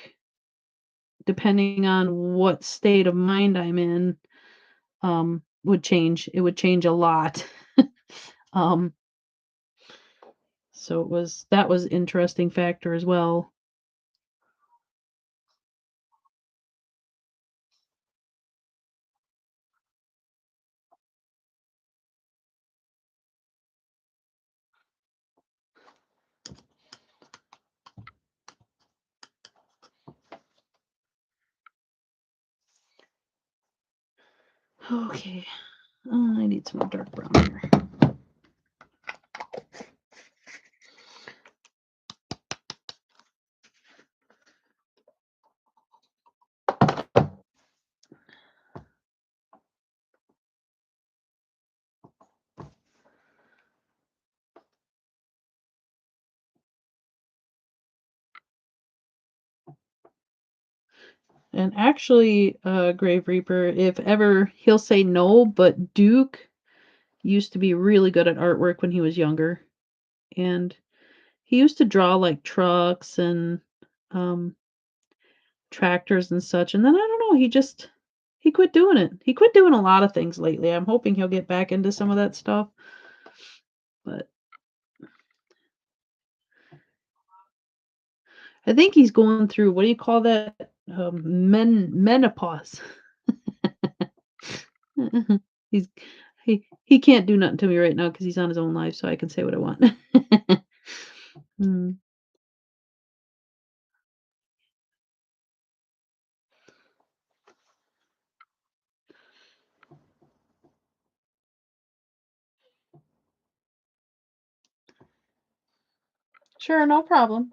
depending on what state of mind I'm in, would change. It would change a lot. um, so that was interesting factor as well. Okay, I need some dark brown here. And actually, Grave Reaper, if ever he'll say no, but Duke used to be really good at artwork when he was younger, and he used to draw like trucks and um, tractors and such. And then I don't know, he He quit doing it. He quit doing a lot of things lately. I'm hoping he'll get back into some of that stuff, but I think he's going through what do you call that? Menopause. He's he can't do nothing to me right now because he's on his own life, so I can say what I want. Mm. Sure, no problem.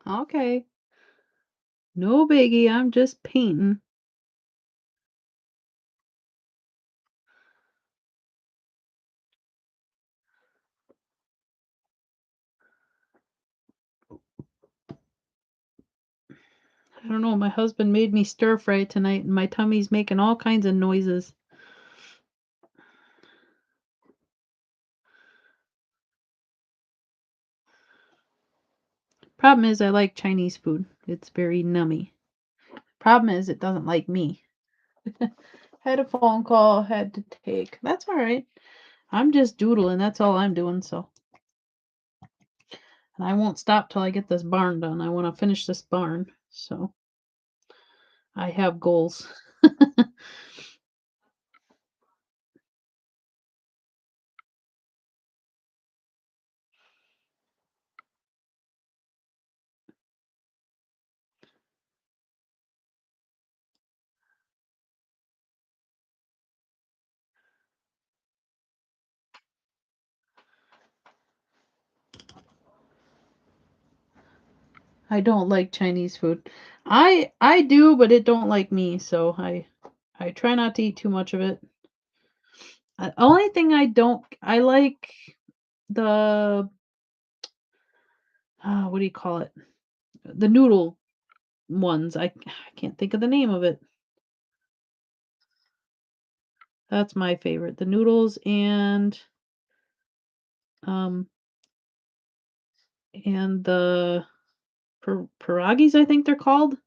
Okay. No biggie, I'm just painting. I don't know, my husband made me stir fry tonight, and my tummy's making all kinds of noises. Problem is I like Chinese food. It's very nummy. Problem is it doesn't like me. Had a phone call, had to take. That's all right. I'm just doodling. That's all I'm doing. So, and I won't stop till I get this barn done. I want to finish this barn. So, I have goals. I don't like Chinese food. I do, but it don't like me. So I try not to eat too much of it. Only thing I like the what do you call it? The noodle ones. I can't think of the name of it. That's my favorite. The noodles um and the pierogies, I think they're called.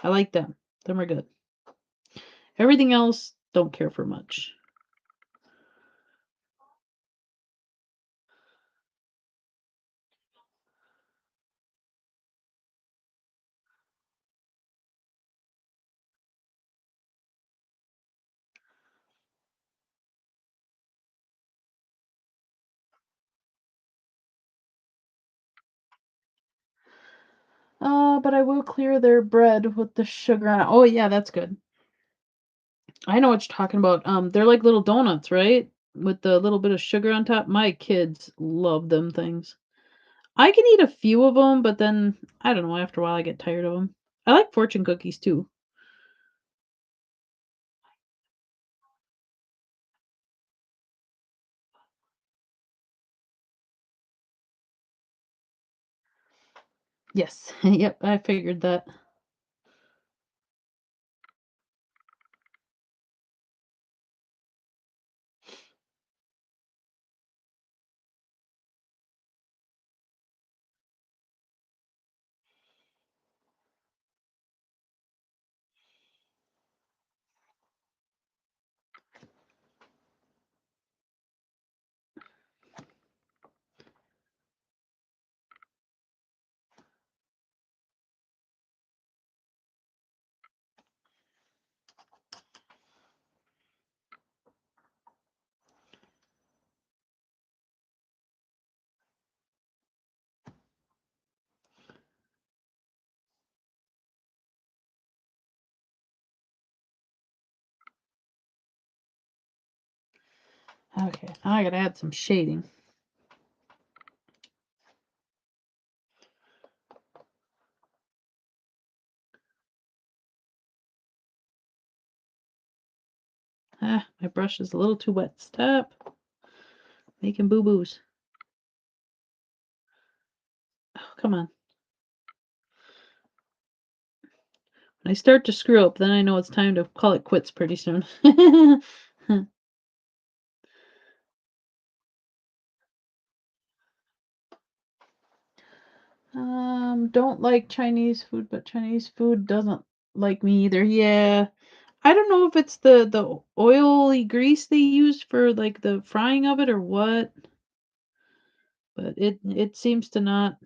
I like them. Them are good. Everything else, don't care for much. But I will clear their bread with the sugar on it. Oh yeah, that's good. I know what you're talking about. They're like little donuts, right? With the little bit of sugar on top. My kids love them things. I can eat a few of them, but then I don't know, after a while I get tired of them. I like fortune cookies too. Yes. Yep, I figured that. Okay, now I gotta add some shading. Ah, my brush is a little too wet. Stop making boo-boos. Oh, come on. When I start to screw up, then I know it's time to call it quits pretty soon. Don't like Chinese food, but Chinese food doesn't like me either. Yeah. I don't know if it's the oily grease they use for like the frying of it or what, but it seems to not.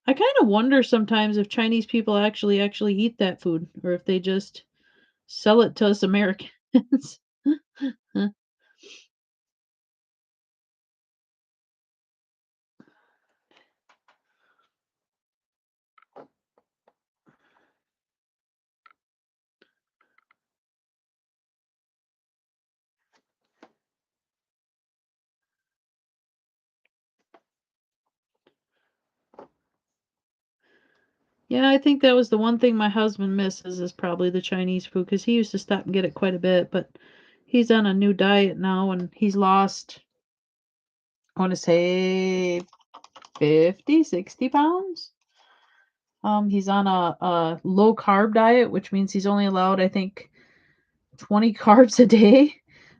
I kind of wonder sometimes if Chinese people actually eat that food or if they just sell it to us Americans. Yeah, I think that was the one thing my husband misses is probably the Chinese food because he used to stop and get it quite a bit, but he's on a new diet now and he's lost, I want to say 50, 60 pounds. He's on a low carb diet, which means he's only allowed, I think, 20 carbs a day,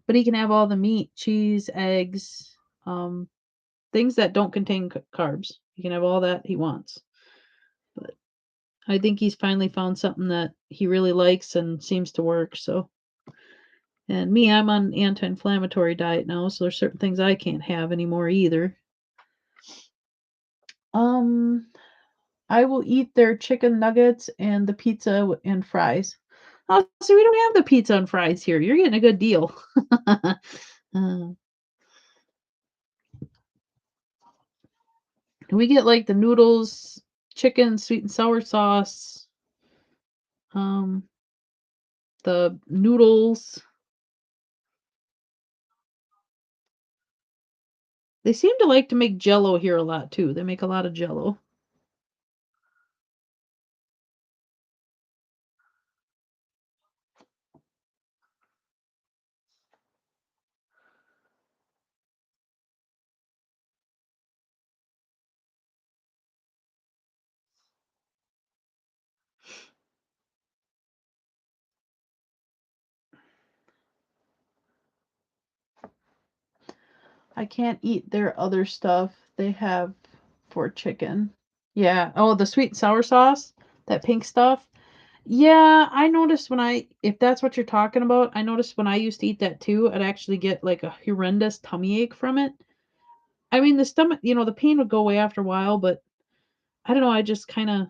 but he can have all the meat, cheese, eggs, um, things that don't contain carbs. He can have all that he wants. But I think he's finally found something that he really likes and seems to work. So, and me, I'm on anti-inflammatory diet now, so there's certain things I can't have anymore either. Um, I will eat their chicken nuggets and the pizza and fries. Oh, so we don't have the pizza and fries here. You're getting a good deal. Uh, we get like the noodles, chicken, sweet and sour sauce, um, the noodles. They seem to like to make jello here a lot too. They make a lot of jello. I can't eat their other stuff they have for chicken. Yeah. Oh, the sweet and sour sauce, that pink stuff. Yeah, I noticed when if that's what you're talking about, I noticed when I used to eat that too, I'd actually get like a horrendous tummy ache from it. I mean, the stomach, the pain would go away after a while, but I don't know. I just kind of,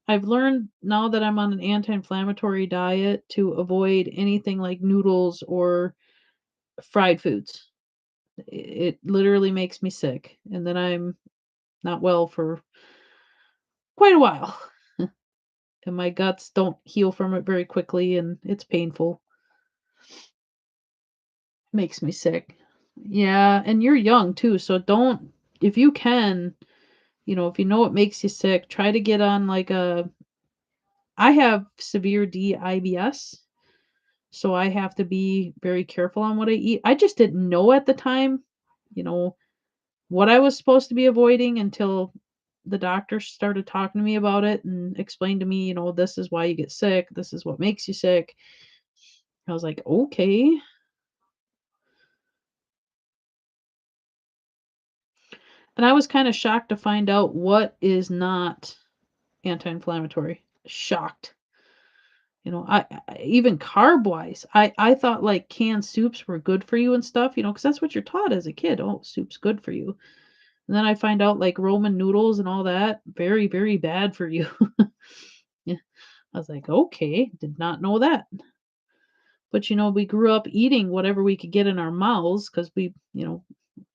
I've learned now that I'm on an anti inflammatory diet to avoid anything like noodles or fried foods. It literally makes me sick. And then I'm not well for quite a while. And my guts don't heal from it very quickly and it's painful. Makes me sick. Yeah, and you're young too, so don't. if you can, if you know it makes you sick, try to get on like I have severe DIBS, so I have to be very careful on what I eat. I just didn't know at the time, you know, what I was supposed to be avoiding until the doctor started talking to me about it and explained to me, this is why you get sick. This is what makes you sick. I was like, okay. And I was kind of shocked to find out what is not anti-inflammatory. Shocked. Even carb wise, I thought like canned soups were good for you and stuff, because that's what you're taught as a kid. Oh, soup's good for you. And then I find out like Roman noodles and all that, very, very bad for you. Yeah. I was like, okay, did not know that. But we grew up eating whatever we could get in our mouths because we,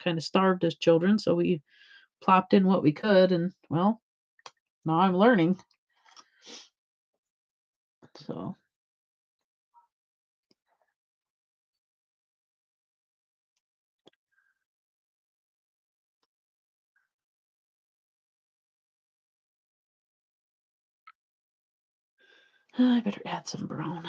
kind of starved as children. So we plopped in what we could. And well, now I'm learning. So I better add some brown.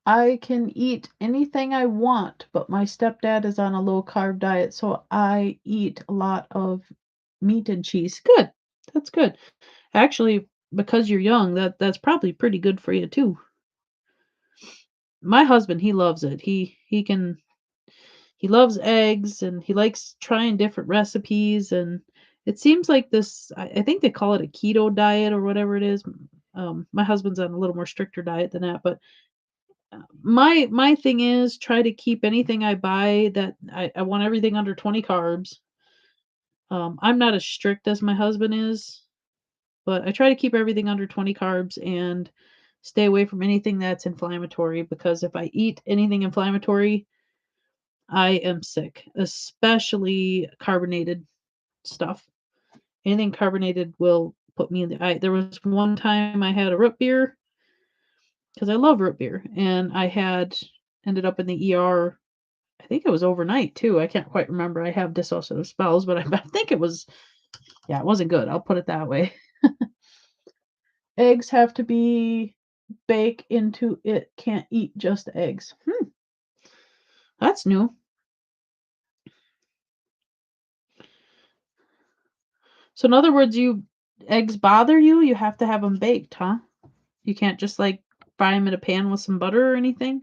I can eat anything I want, but my stepdad is on a low carb diet, so I eat a lot of meat and cheese. Good. That's good. Actually, because you're young, that's probably pretty good for you too. My husband, he loves it. He loves eggs and he likes trying different recipes and it seems like this I think they call it a keto diet or whatever it is. My husband's on a little more stricter diet than that, but my thing is try to keep anything I buy that I want everything under 20 carbs. I'm not as strict as my husband is, but I try to keep everything under 20 carbs and stay away from anything that's inflammatory because if I eat anything inflammatory, I am sick, especially carbonated stuff. Anything carbonated will put me in there was one time I had a root beer because I love root beer and I had ended up in the ER. I think it was overnight too. I can't quite remember. I have dissociative spells, but I think it was, yeah, it wasn't good. I'll put it that way. Eggs have to be baked into it. Can't eat just eggs. That's new. So in other words, eggs bother you? You have to have them baked, huh? You can't just like fry them in a pan with some butter or anything?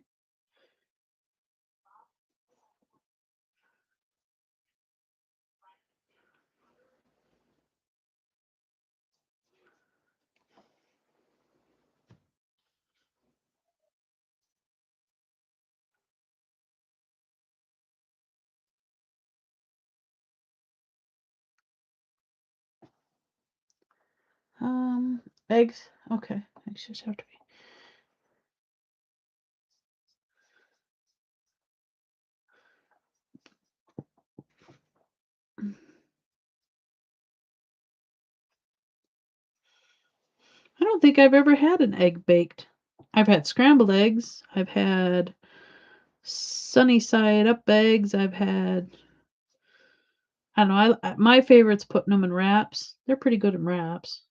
Um, eggs. Okay, eggs just have to be. I don't think I've ever had an egg baked. I've had scrambled eggs. I've had sunny side up eggs. I've had. I don't know. My favorite's putting them in wraps. They're pretty good in wraps.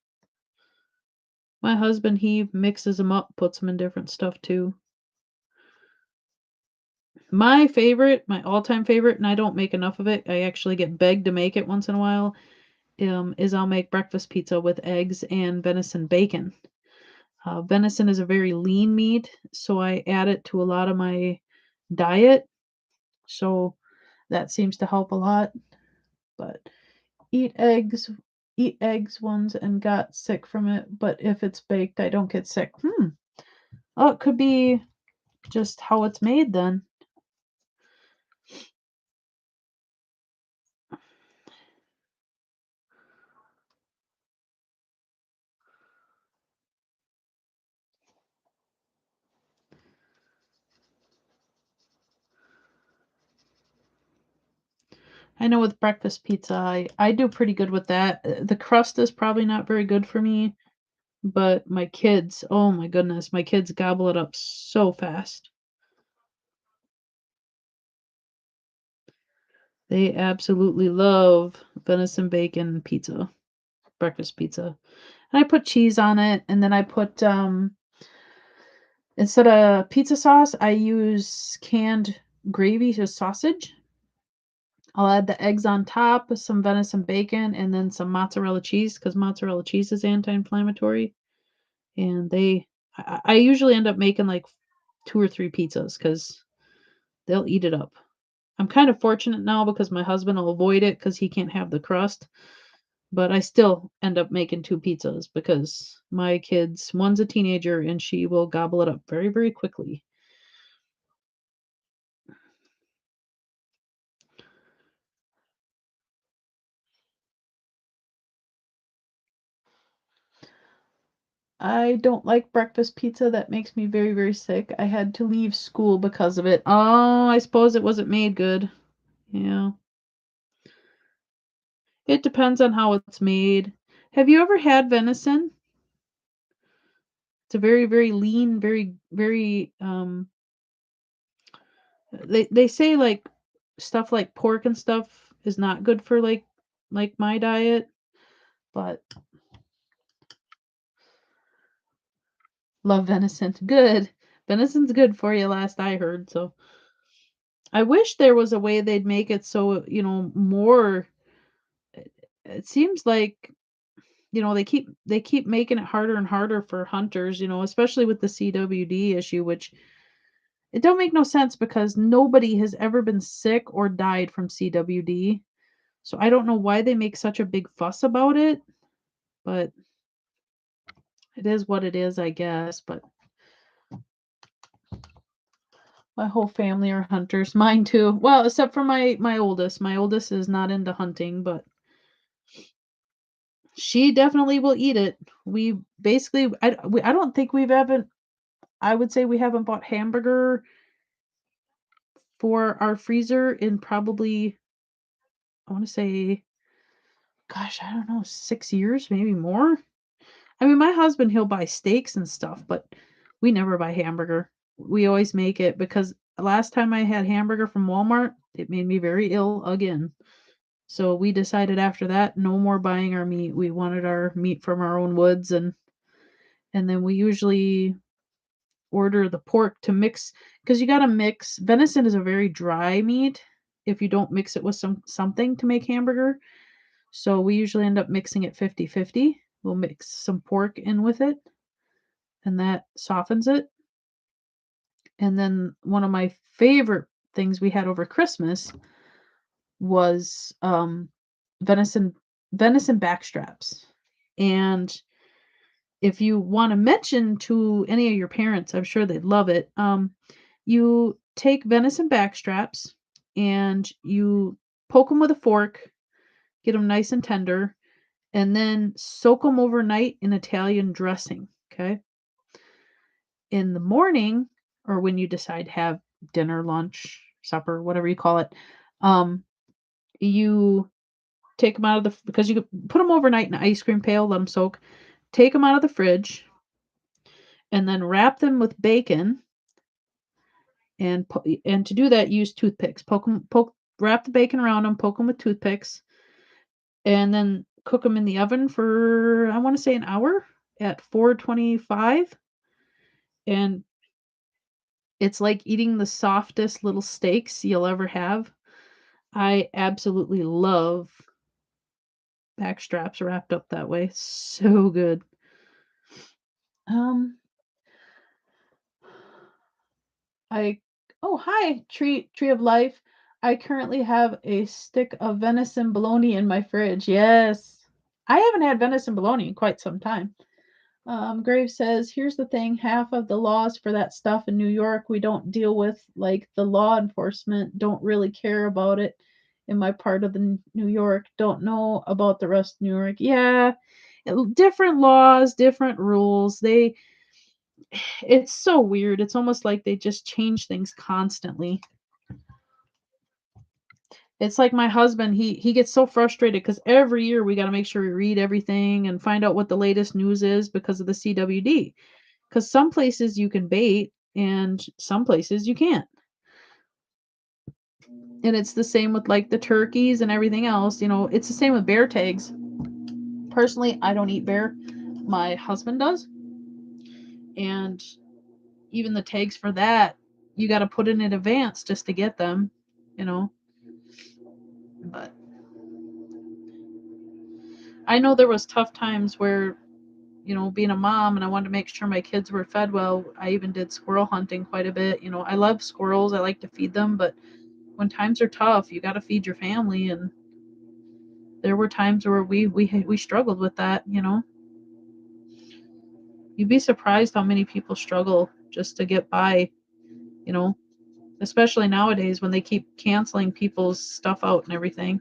My husband, he mixes them up, puts them in different stuff too. My favorite, my all-time favorite, and I don't make enough of it. I actually get begged to make it once in a while. Is I'll make breakfast pizza with eggs and venison bacon. Venison is a very lean meat, so I add it to a lot of my diet. So that seems to help a lot. But eat eggs, eat eggs once and got sick from it. But if it's baked, I don't get sick. Oh, it could be just how it's made then. I know with breakfast pizza, I do pretty good with that. The crust is probably not very good for me, but my kids, oh my goodness, my kids gobble it up so fast. They absolutely love venison bacon pizza, breakfast pizza. And I put cheese on it, and then I put instead of pizza sauce, I use canned gravy, so sausage. I'll add the eggs on top, some venison bacon, and then some mozzarella cheese because mozzarella cheese is anti-inflammatory. And I usually end up making like 2 or 3 pizzas because they'll eat it up. I'm kind of fortunate now because my husband will avoid it because he can't have the crust, but I still end up making 2 pizzas because my kids, one's a teenager and she will gobble it up very, very quickly. I don't like breakfast pizza. That makes me very, very sick. I had to leave school because of it. Oh, I suppose it wasn't made good. Yeah. It depends on how it's made. Have you ever had venison? It's a very, very lean, very, very they say like stuff like pork and stuff is not good for like my diet, but love venison. Good. Venison's good for you last I heard, so I wish there was a way they'd make it so, more it seems like, they keep making it harder and harder for hunters, especially with the CWD issue, which it don't make no sense because nobody has ever been sick or died from CWD. So I don't know why they make such a big fuss about it, but it is what it is, I guess. But my whole family are hunters, mine too. Well, except for my oldest. My oldest is not into hunting, but she definitely will eat it. We basically, I don't think we've ever. I would say we haven't bought hamburger for our freezer in probably, I want to say, gosh, I don't know, 6 years, maybe more. I mean, my husband, he'll buy steaks and stuff, but we never buy hamburger. We always make it because last time I had hamburger from Walmart, it made me very ill again. So we decided after that, no more buying our meat. We wanted our meat from our own woods, and then we usually order the pork to mix because you got to mix. Venison is a very dry meat if you don't mix it with something to make hamburger. So we usually end up mixing it 50-50. We'll mix some pork in with it and that softens it. And then one of my favorite things we had over Christmas was venison venison backstraps. And if you want to mention to any of your parents, I'm sure they'd love it. You take venison backstraps and you poke them with a fork, get them nice and tender, and then soak them overnight in Italian dressing. Okay. In the morning, or when you decide to have dinner, lunch, supper, whatever you call it, um, you take them out of the because you could put them overnight in an ice cream pail, let them soak. Take them out of the fridge, and then wrap them with bacon. And to do that, use toothpicks. Wrap the bacon around them, poke them with toothpicks, and then cook them in the oven for I want to say an hour at 425. And it's like eating the softest little steaks you'll ever have. I absolutely love backstraps wrapped up that way. So good. Um, I oh hi, tree of life. I currently have a stick of venison bologna in my fridge. Yes. I haven't had venison bologna in quite some time. Graves says, here's the thing, half of the laws for that stuff in New York we don't deal with, like the law enforcement don't really care about it in my part of the New York. Don't know about the rest of New York. Yeah, different laws, different rules. It's so weird. It's almost like they just change things constantly. It's like my husband, he gets so frustrated because every year we gotta make sure we read everything and find out what the latest news is because of the CWD. Because some places you can bait and some places you can't. And it's the same with like the turkeys and everything else. It's the same with bear tags. Personally, I don't eat bear. My husband does. And even the tags for that, you got to put in advance just to get them, you know. But I know there was tough times where, being a mom and I wanted to make sure my kids were fed well. I even did squirrel hunting quite a bit. I love squirrels. I like to feed them, but when times are tough, you got to feed your family, and there were times where we struggled with that. You'd be surprised how many people struggle just to get by, you know, especially nowadays when they keep canceling people's stuff out and everything.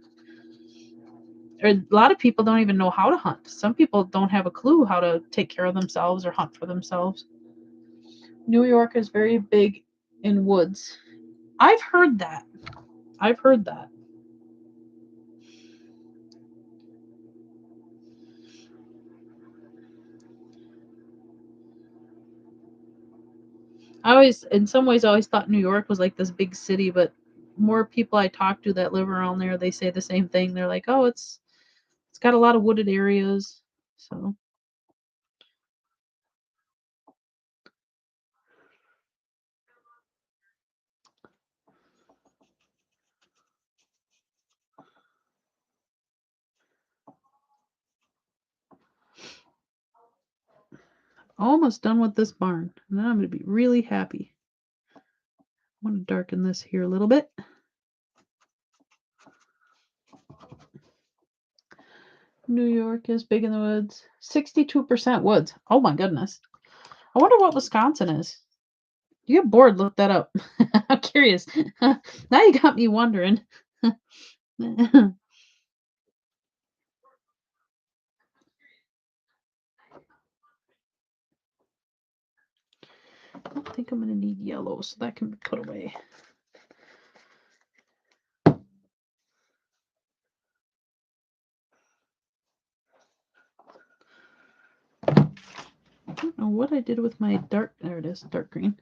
Or a lot of people don't even know how to hunt. Some people don't have a clue how to take care of themselves or hunt for themselves. New York is very big in woods. I've heard that. I've heard that. In some ways, I always thought New York was like this big city, but more people I talk to that live around there, they say the same thing. They're like, "Oh, it's got a lot of wooded areas." So, almost done with this barn. And then I'm going to be really happy. I want to darken this here a little bit. New York is big in the woods. 62% woods. Oh my goodness. I wonder what Wisconsin is. You get bored, look that up. I'm curious. Now you got me wondering. I don't think I'm going to need yellow, so that can be put away. I don't know what I did with my dark. There it is, dark green.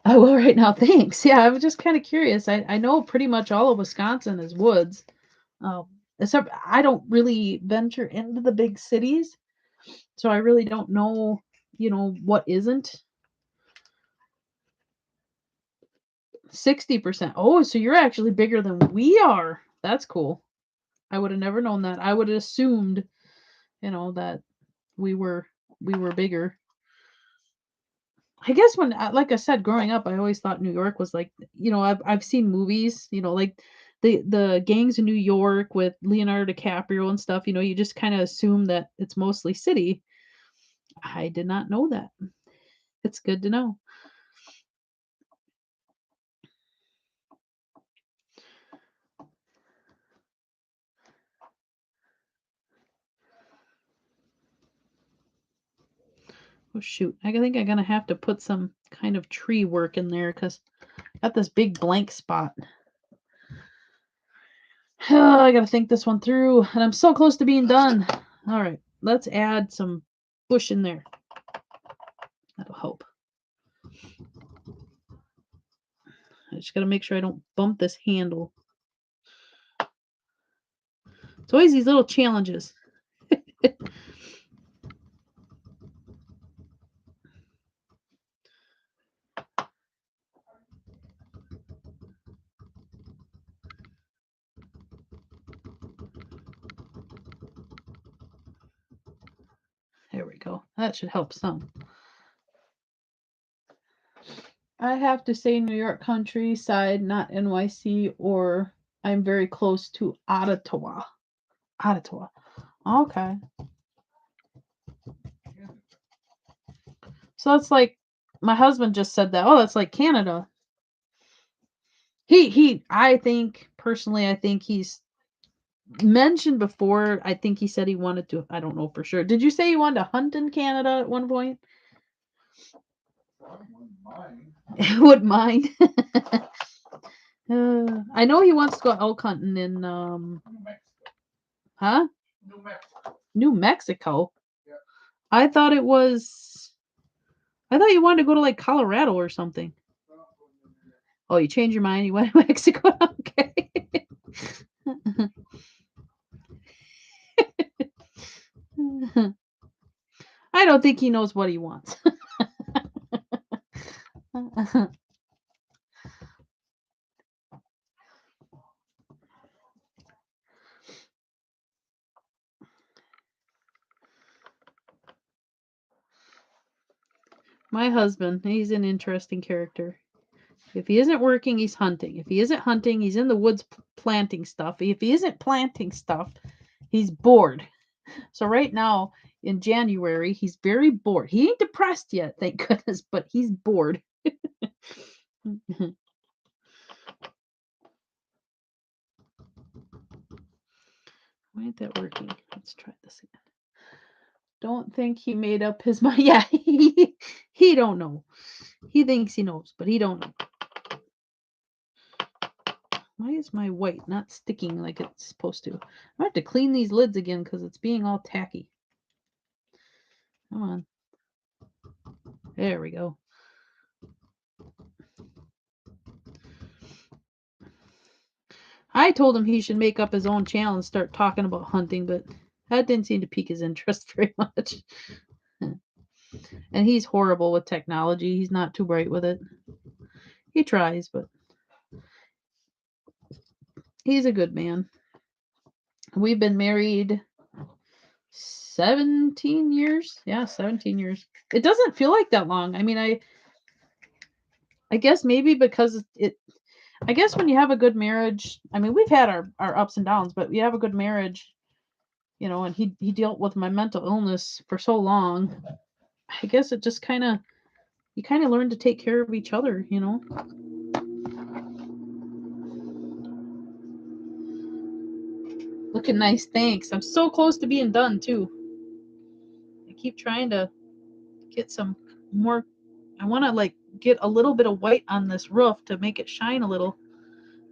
I will right now. Thanks. Yeah, I was just kind of curious. I know pretty much all of Wisconsin is woods. Except I don't really venture into the big cities, so I really don't know, what isn't. 60%. Oh, so you're actually bigger than we are. That's cool. I would have never known that. I would have assumed, that we were bigger. I guess when, like I said, growing up, I always thought New York was like, I've seen movies, like the gangs in New York with Leonardo DiCaprio and stuff. You just kind of assume that it's mostly city. I did not know that. It's good to know. Oh shoot, I think I'm gonna have to put some kind of tree work in there because I got this big blank spot. I gotta think this one through, and I'm so close to being done. All right, let's add some bush in there. That'll help. I just gotta make sure I don't bump this handle. It's always these little challenges. There we go. That should help some. I have to say New York countryside, not NYC, or I'm very close to Ottawa. Ottawa. Okay. So that's like my husband just said that. Oh, that's like Canada. I think personally, I think he's mentioned before. I think he said he wanted to. I don't know for sure. Did you say you wanted to hunt in Canada at one point? I wouldn't mind. Wouldn't mind. I know he wants to go elk hunting in New Mexico. huh? New Mexico. New Mexico. Yeah. I thought you wanted to go to like Colorado or something. Oh, you changed your mind. You went to Mexico. Okay. I don't think he knows what he wants. My husband, he's an interesting character. If he isn't working, he's hunting. If he isn't hunting, he's in the woods planting stuff. If he isn't planting stuff, he's bored. So right now in January, he's very bored. He ain't depressed yet, thank goodness, but he's bored. Why ain't that working? Let's try this again. Don't think he made up his mind. Yeah, he don't know. He thinks he knows, but he don't know. Why is my white not sticking like it's supposed to? I have to clean these lids again because it's being all tacky. Come on. There we go. I told him he should make up his own channel and start talking about hunting, but that didn't seem to pique his interest very much. And he's horrible with technology. He's not too bright with it. He tries, but he's a good man. We've been married 17 years. Yeah, 17 years. It doesn't feel like that long. I mean, I guess maybe because I guess when you have a good marriage, I mean, we've had our ups and downs, but you have a good marriage, and he dealt with my mental illness for so long. I guess it just you kind of learn to take care of each other, Looking nice, thanks. I'm so close to being done too. I keep trying to get some more. I want to like get a little bit of white on this roof to make it shine a little,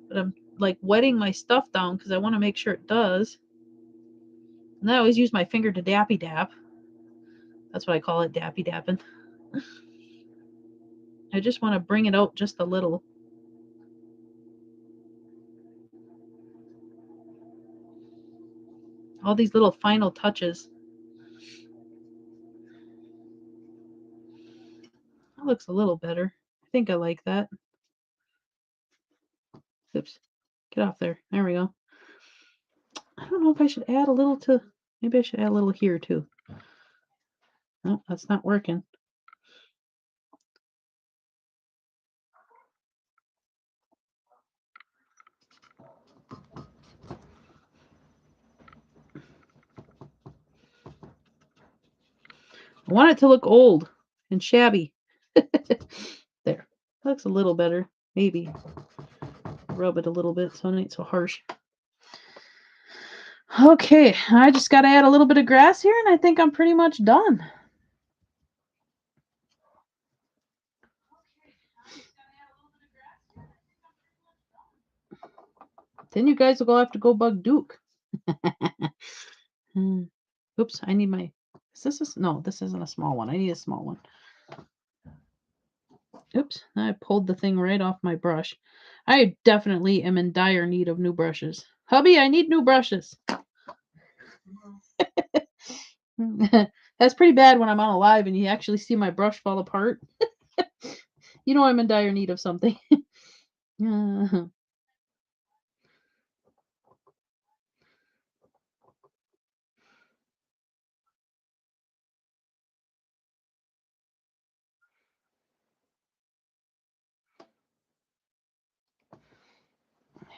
but I'm like wetting my stuff down because I want to make sure it does. And I always use my finger to dappy dap. That's what I call it, dappy dapping. I just want to bring it out just a little. All these little final touches. That looks a little better. I think I like that. Oops. Get off there. There we go. I don't know if I should add a little to... Maybe I should add a little here too. No, that's not working. I want it to look old and shabby. There. That looks a little better. Maybe. Rub it a little bit so it ain't so harsh. Okay, I just got to add a little bit of grass here and I think I'm pretty much done. Then you guys will have to go bug Duke. Oops, I need my... No, this isn't a small one. I need a small one. Oops, I pulled the thing right off my brush. I definitely am in dire need of new brushes. Hubby, I need new brushes. That's pretty bad when I'm on a live and you actually see my brush fall apart. You know I'm in dire need of something.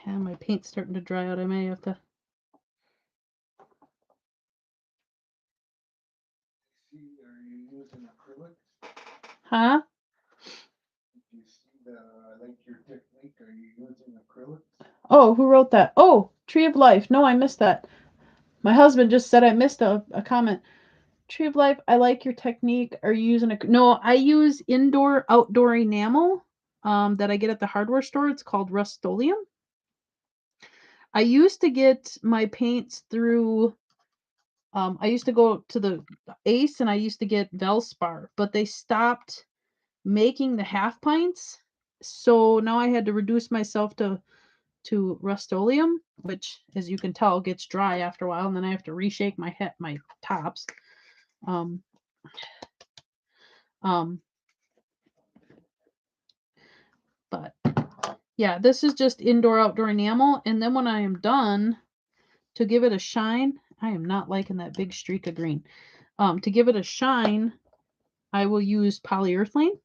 Yeah, my paint's starting to dry out. I may have to... Are you using acrylics? Huh? You see I like your technique. Are you using acrylics? Oh, who wrote that? Oh, Tree of Life. No, I missed that. My husband just said I missed a comment. Tree of Life, I like your technique. Are you using No, I use outdoor enamel. that I get at the hardware store. It's called Rust-Oleum. I used to get my paints through I used to go to the Ace and I used to get Velspar, but they stopped making the half pints. So now I had to reduce myself to Rust-Oleum, which as you can tell gets dry after a while, and then I have to reshake my tops. Um um but yeah, this is just indoor outdoor enamel, and then when I am done, to give it a shine, I am not liking that big streak of green. To give it a shine, I will use polyurethane.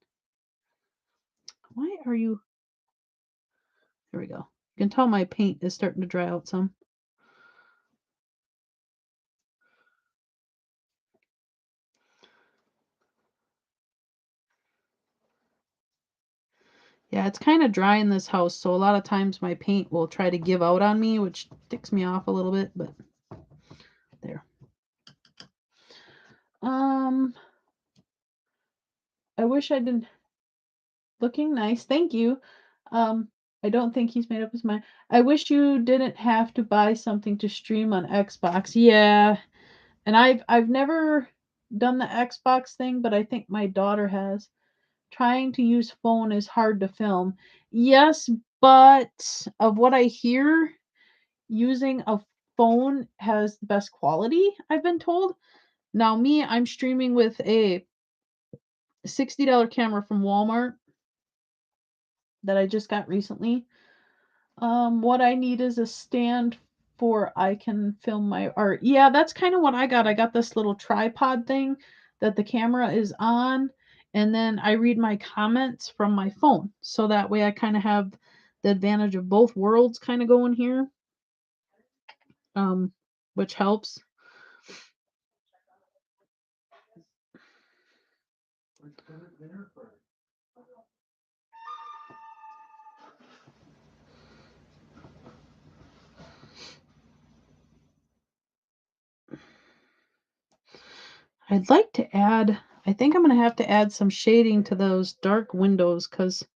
Why are you There we go. You can tell my paint is starting to dry out some. Yeah, it's kind of dry in this house, so a lot of times my paint will try to give out on me, which ticks me off a little bit, but there. I wish I didn't. Looking nice, thank you. Um, I don't think he's made up his mind. I wish you didn't have to buy something to stream on Xbox. Yeah, and I've never done the Xbox thing, but I think my daughter has. Trying to use phone is hard to film. Yes, but of what I hear, using a phone has the best quality, I've been told. Now, me, I'm streaming with a $60 camera from Walmart that I just got recently. What I need is a stand for I can film my art. Yeah, that's kind of what I got. I got this little tripod thing that the camera is on, and then I read my comments from my phone. So that way I kind of have the advantage of both worlds kind of going here. Which helps. I'd like to add, I think I'm going to have to add some shading to those dark windows because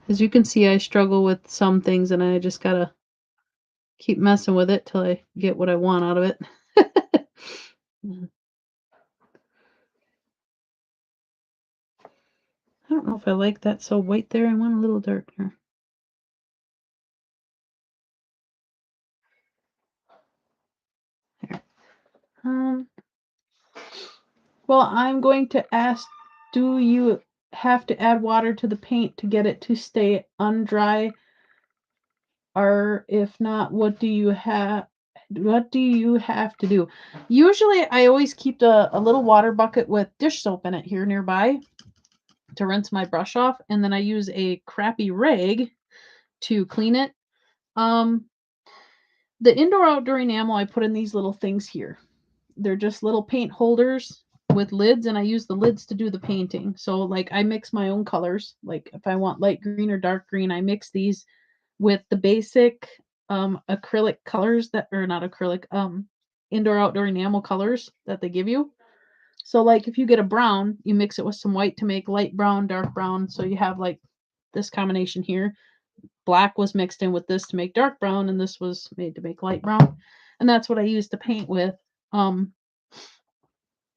as you can see, I struggle with some things and I just got to keep messing with it till I get what I want out of it. I don't know if I like that so white there. I want a little darker. There. Well, I'm going to ask, do you have to add water to the paint to get it to stay undry? Or if not, what do you have to do? Usually I always keep a little water bucket with dish soap in it here nearby to rinse my brush off, and then I use a crappy rag to clean it. The indoor outdoor enamel I put in these little things here. They're just little paint holders with lids, and I use the lids to do the painting. So like I mix my own colors. Like if I want light green or dark green, I mix these with the basic acrylic colors that or not acrylic indoor outdoor enamel colors that they give you. So like if you get a brown, you mix it with some white to make light brown, dark brown. So you have like this combination here. Black was mixed in with this to make dark brown, and this was made to make light brown. And that's what I use to paint with. Um,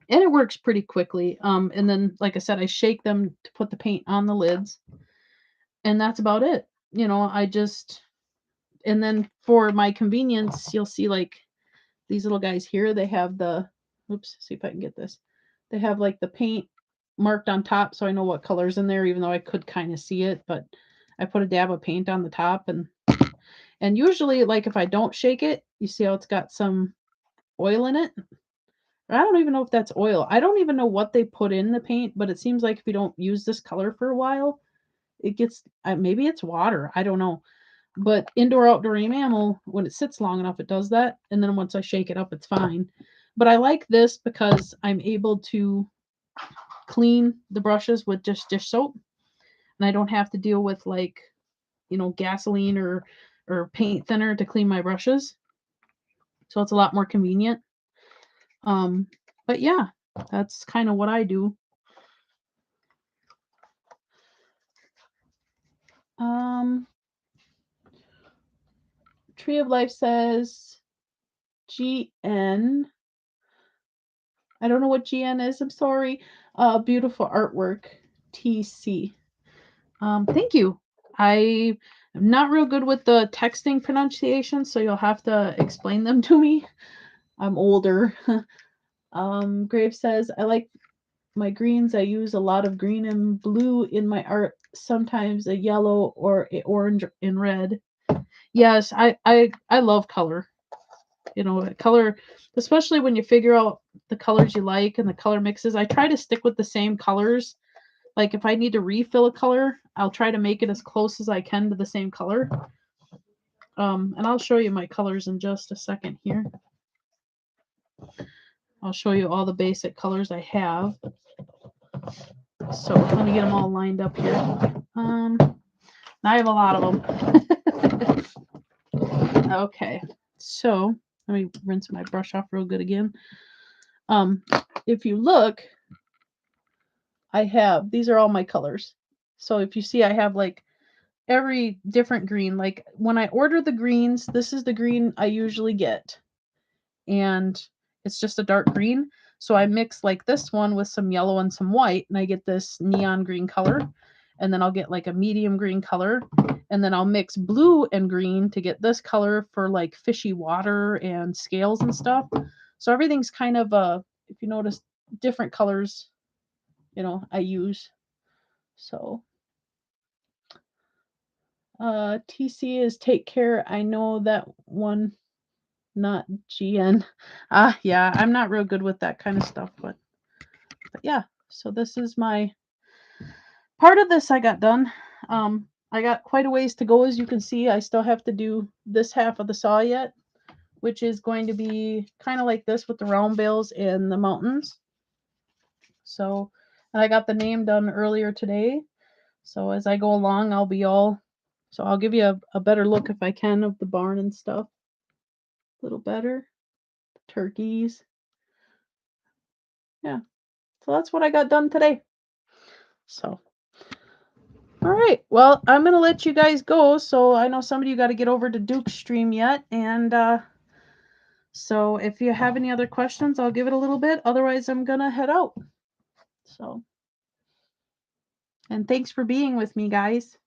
and it works pretty quickly. And then, like I said, I shake them to put the paint on the lids, and that's about it. I just, and then for my convenience, you'll see like these little guys here. They have oops, see if I can get this. They have like the paint marked on top, so I know what color's in there, even though I could kind of see it. But I put a dab of paint on the top, and usually, like if I don't shake it, you see how it's got some oil in it. I don't even know if that's oil. I don't even know what they put in the paint, but it seems like if you don't use this color for a while, it gets maybe it's water. I don't know. But indoor outdoor enamel, when it sits long enough, it does that. And then once I shake it up, it's fine. But I like this because I'm able to clean the brushes with just dish soap, and I don't have to deal with like, gasoline or paint thinner to clean my brushes. So it's a lot more convenient. But yeah, that's kind of what I do. Tree of Life says GN. I don't know what GN is. I'm sorry. Beautiful artwork. TC. Thank you. I am not real good with the texting pronunciation, so you'll have to explain them to me. I'm older. Grave says, I like my greens. I use a lot of green and blue in my art, sometimes a yellow or a orange and red. Yes, I love color. Color, especially when you figure out the colors you like and the color mixes. I try to stick with the same colors. Like if I need to refill a color, I'll try to make it as close as I can to the same color. And I'll show you my colors in just a second here. I'll show you all the basic colors I have. So let me get them all lined up here. I have a lot of them. Okay, so let me rinse my brush off real good again. If you look, these are all my colors. So if you see, I have like every different green. Like when I order the greens, this is the green I usually get. And it's just a dark green. So I mix like this one with some yellow and some white, and I get this neon green color. And then I'll get like a medium green color. And then I'll mix blue and green to get this color for like fishy water and scales and stuff. So everything's kind of, if you notice, different colors, I use. So TC is take care. I know that one, not GN. Yeah, I'm not real good with that kind of stuff, but yeah. So this is my part of this I got done. I got quite a ways to go, as you can see. I still have to do this half of the saw yet, which is going to be kind of like this with the round bales and the mountains. So I got the name done earlier today. So as I go along, I'll give you a better look if I can of the barn and stuff. A little better. Turkeys. Yeah. So that's what I got done today. So, all right. Well, I'm going to let you guys go. So I know some of you got to get over to Duke's stream yet. And so if you have any other questions, I'll give it a little bit. Otherwise, I'm going to head out. So, and thanks for being with me, guys.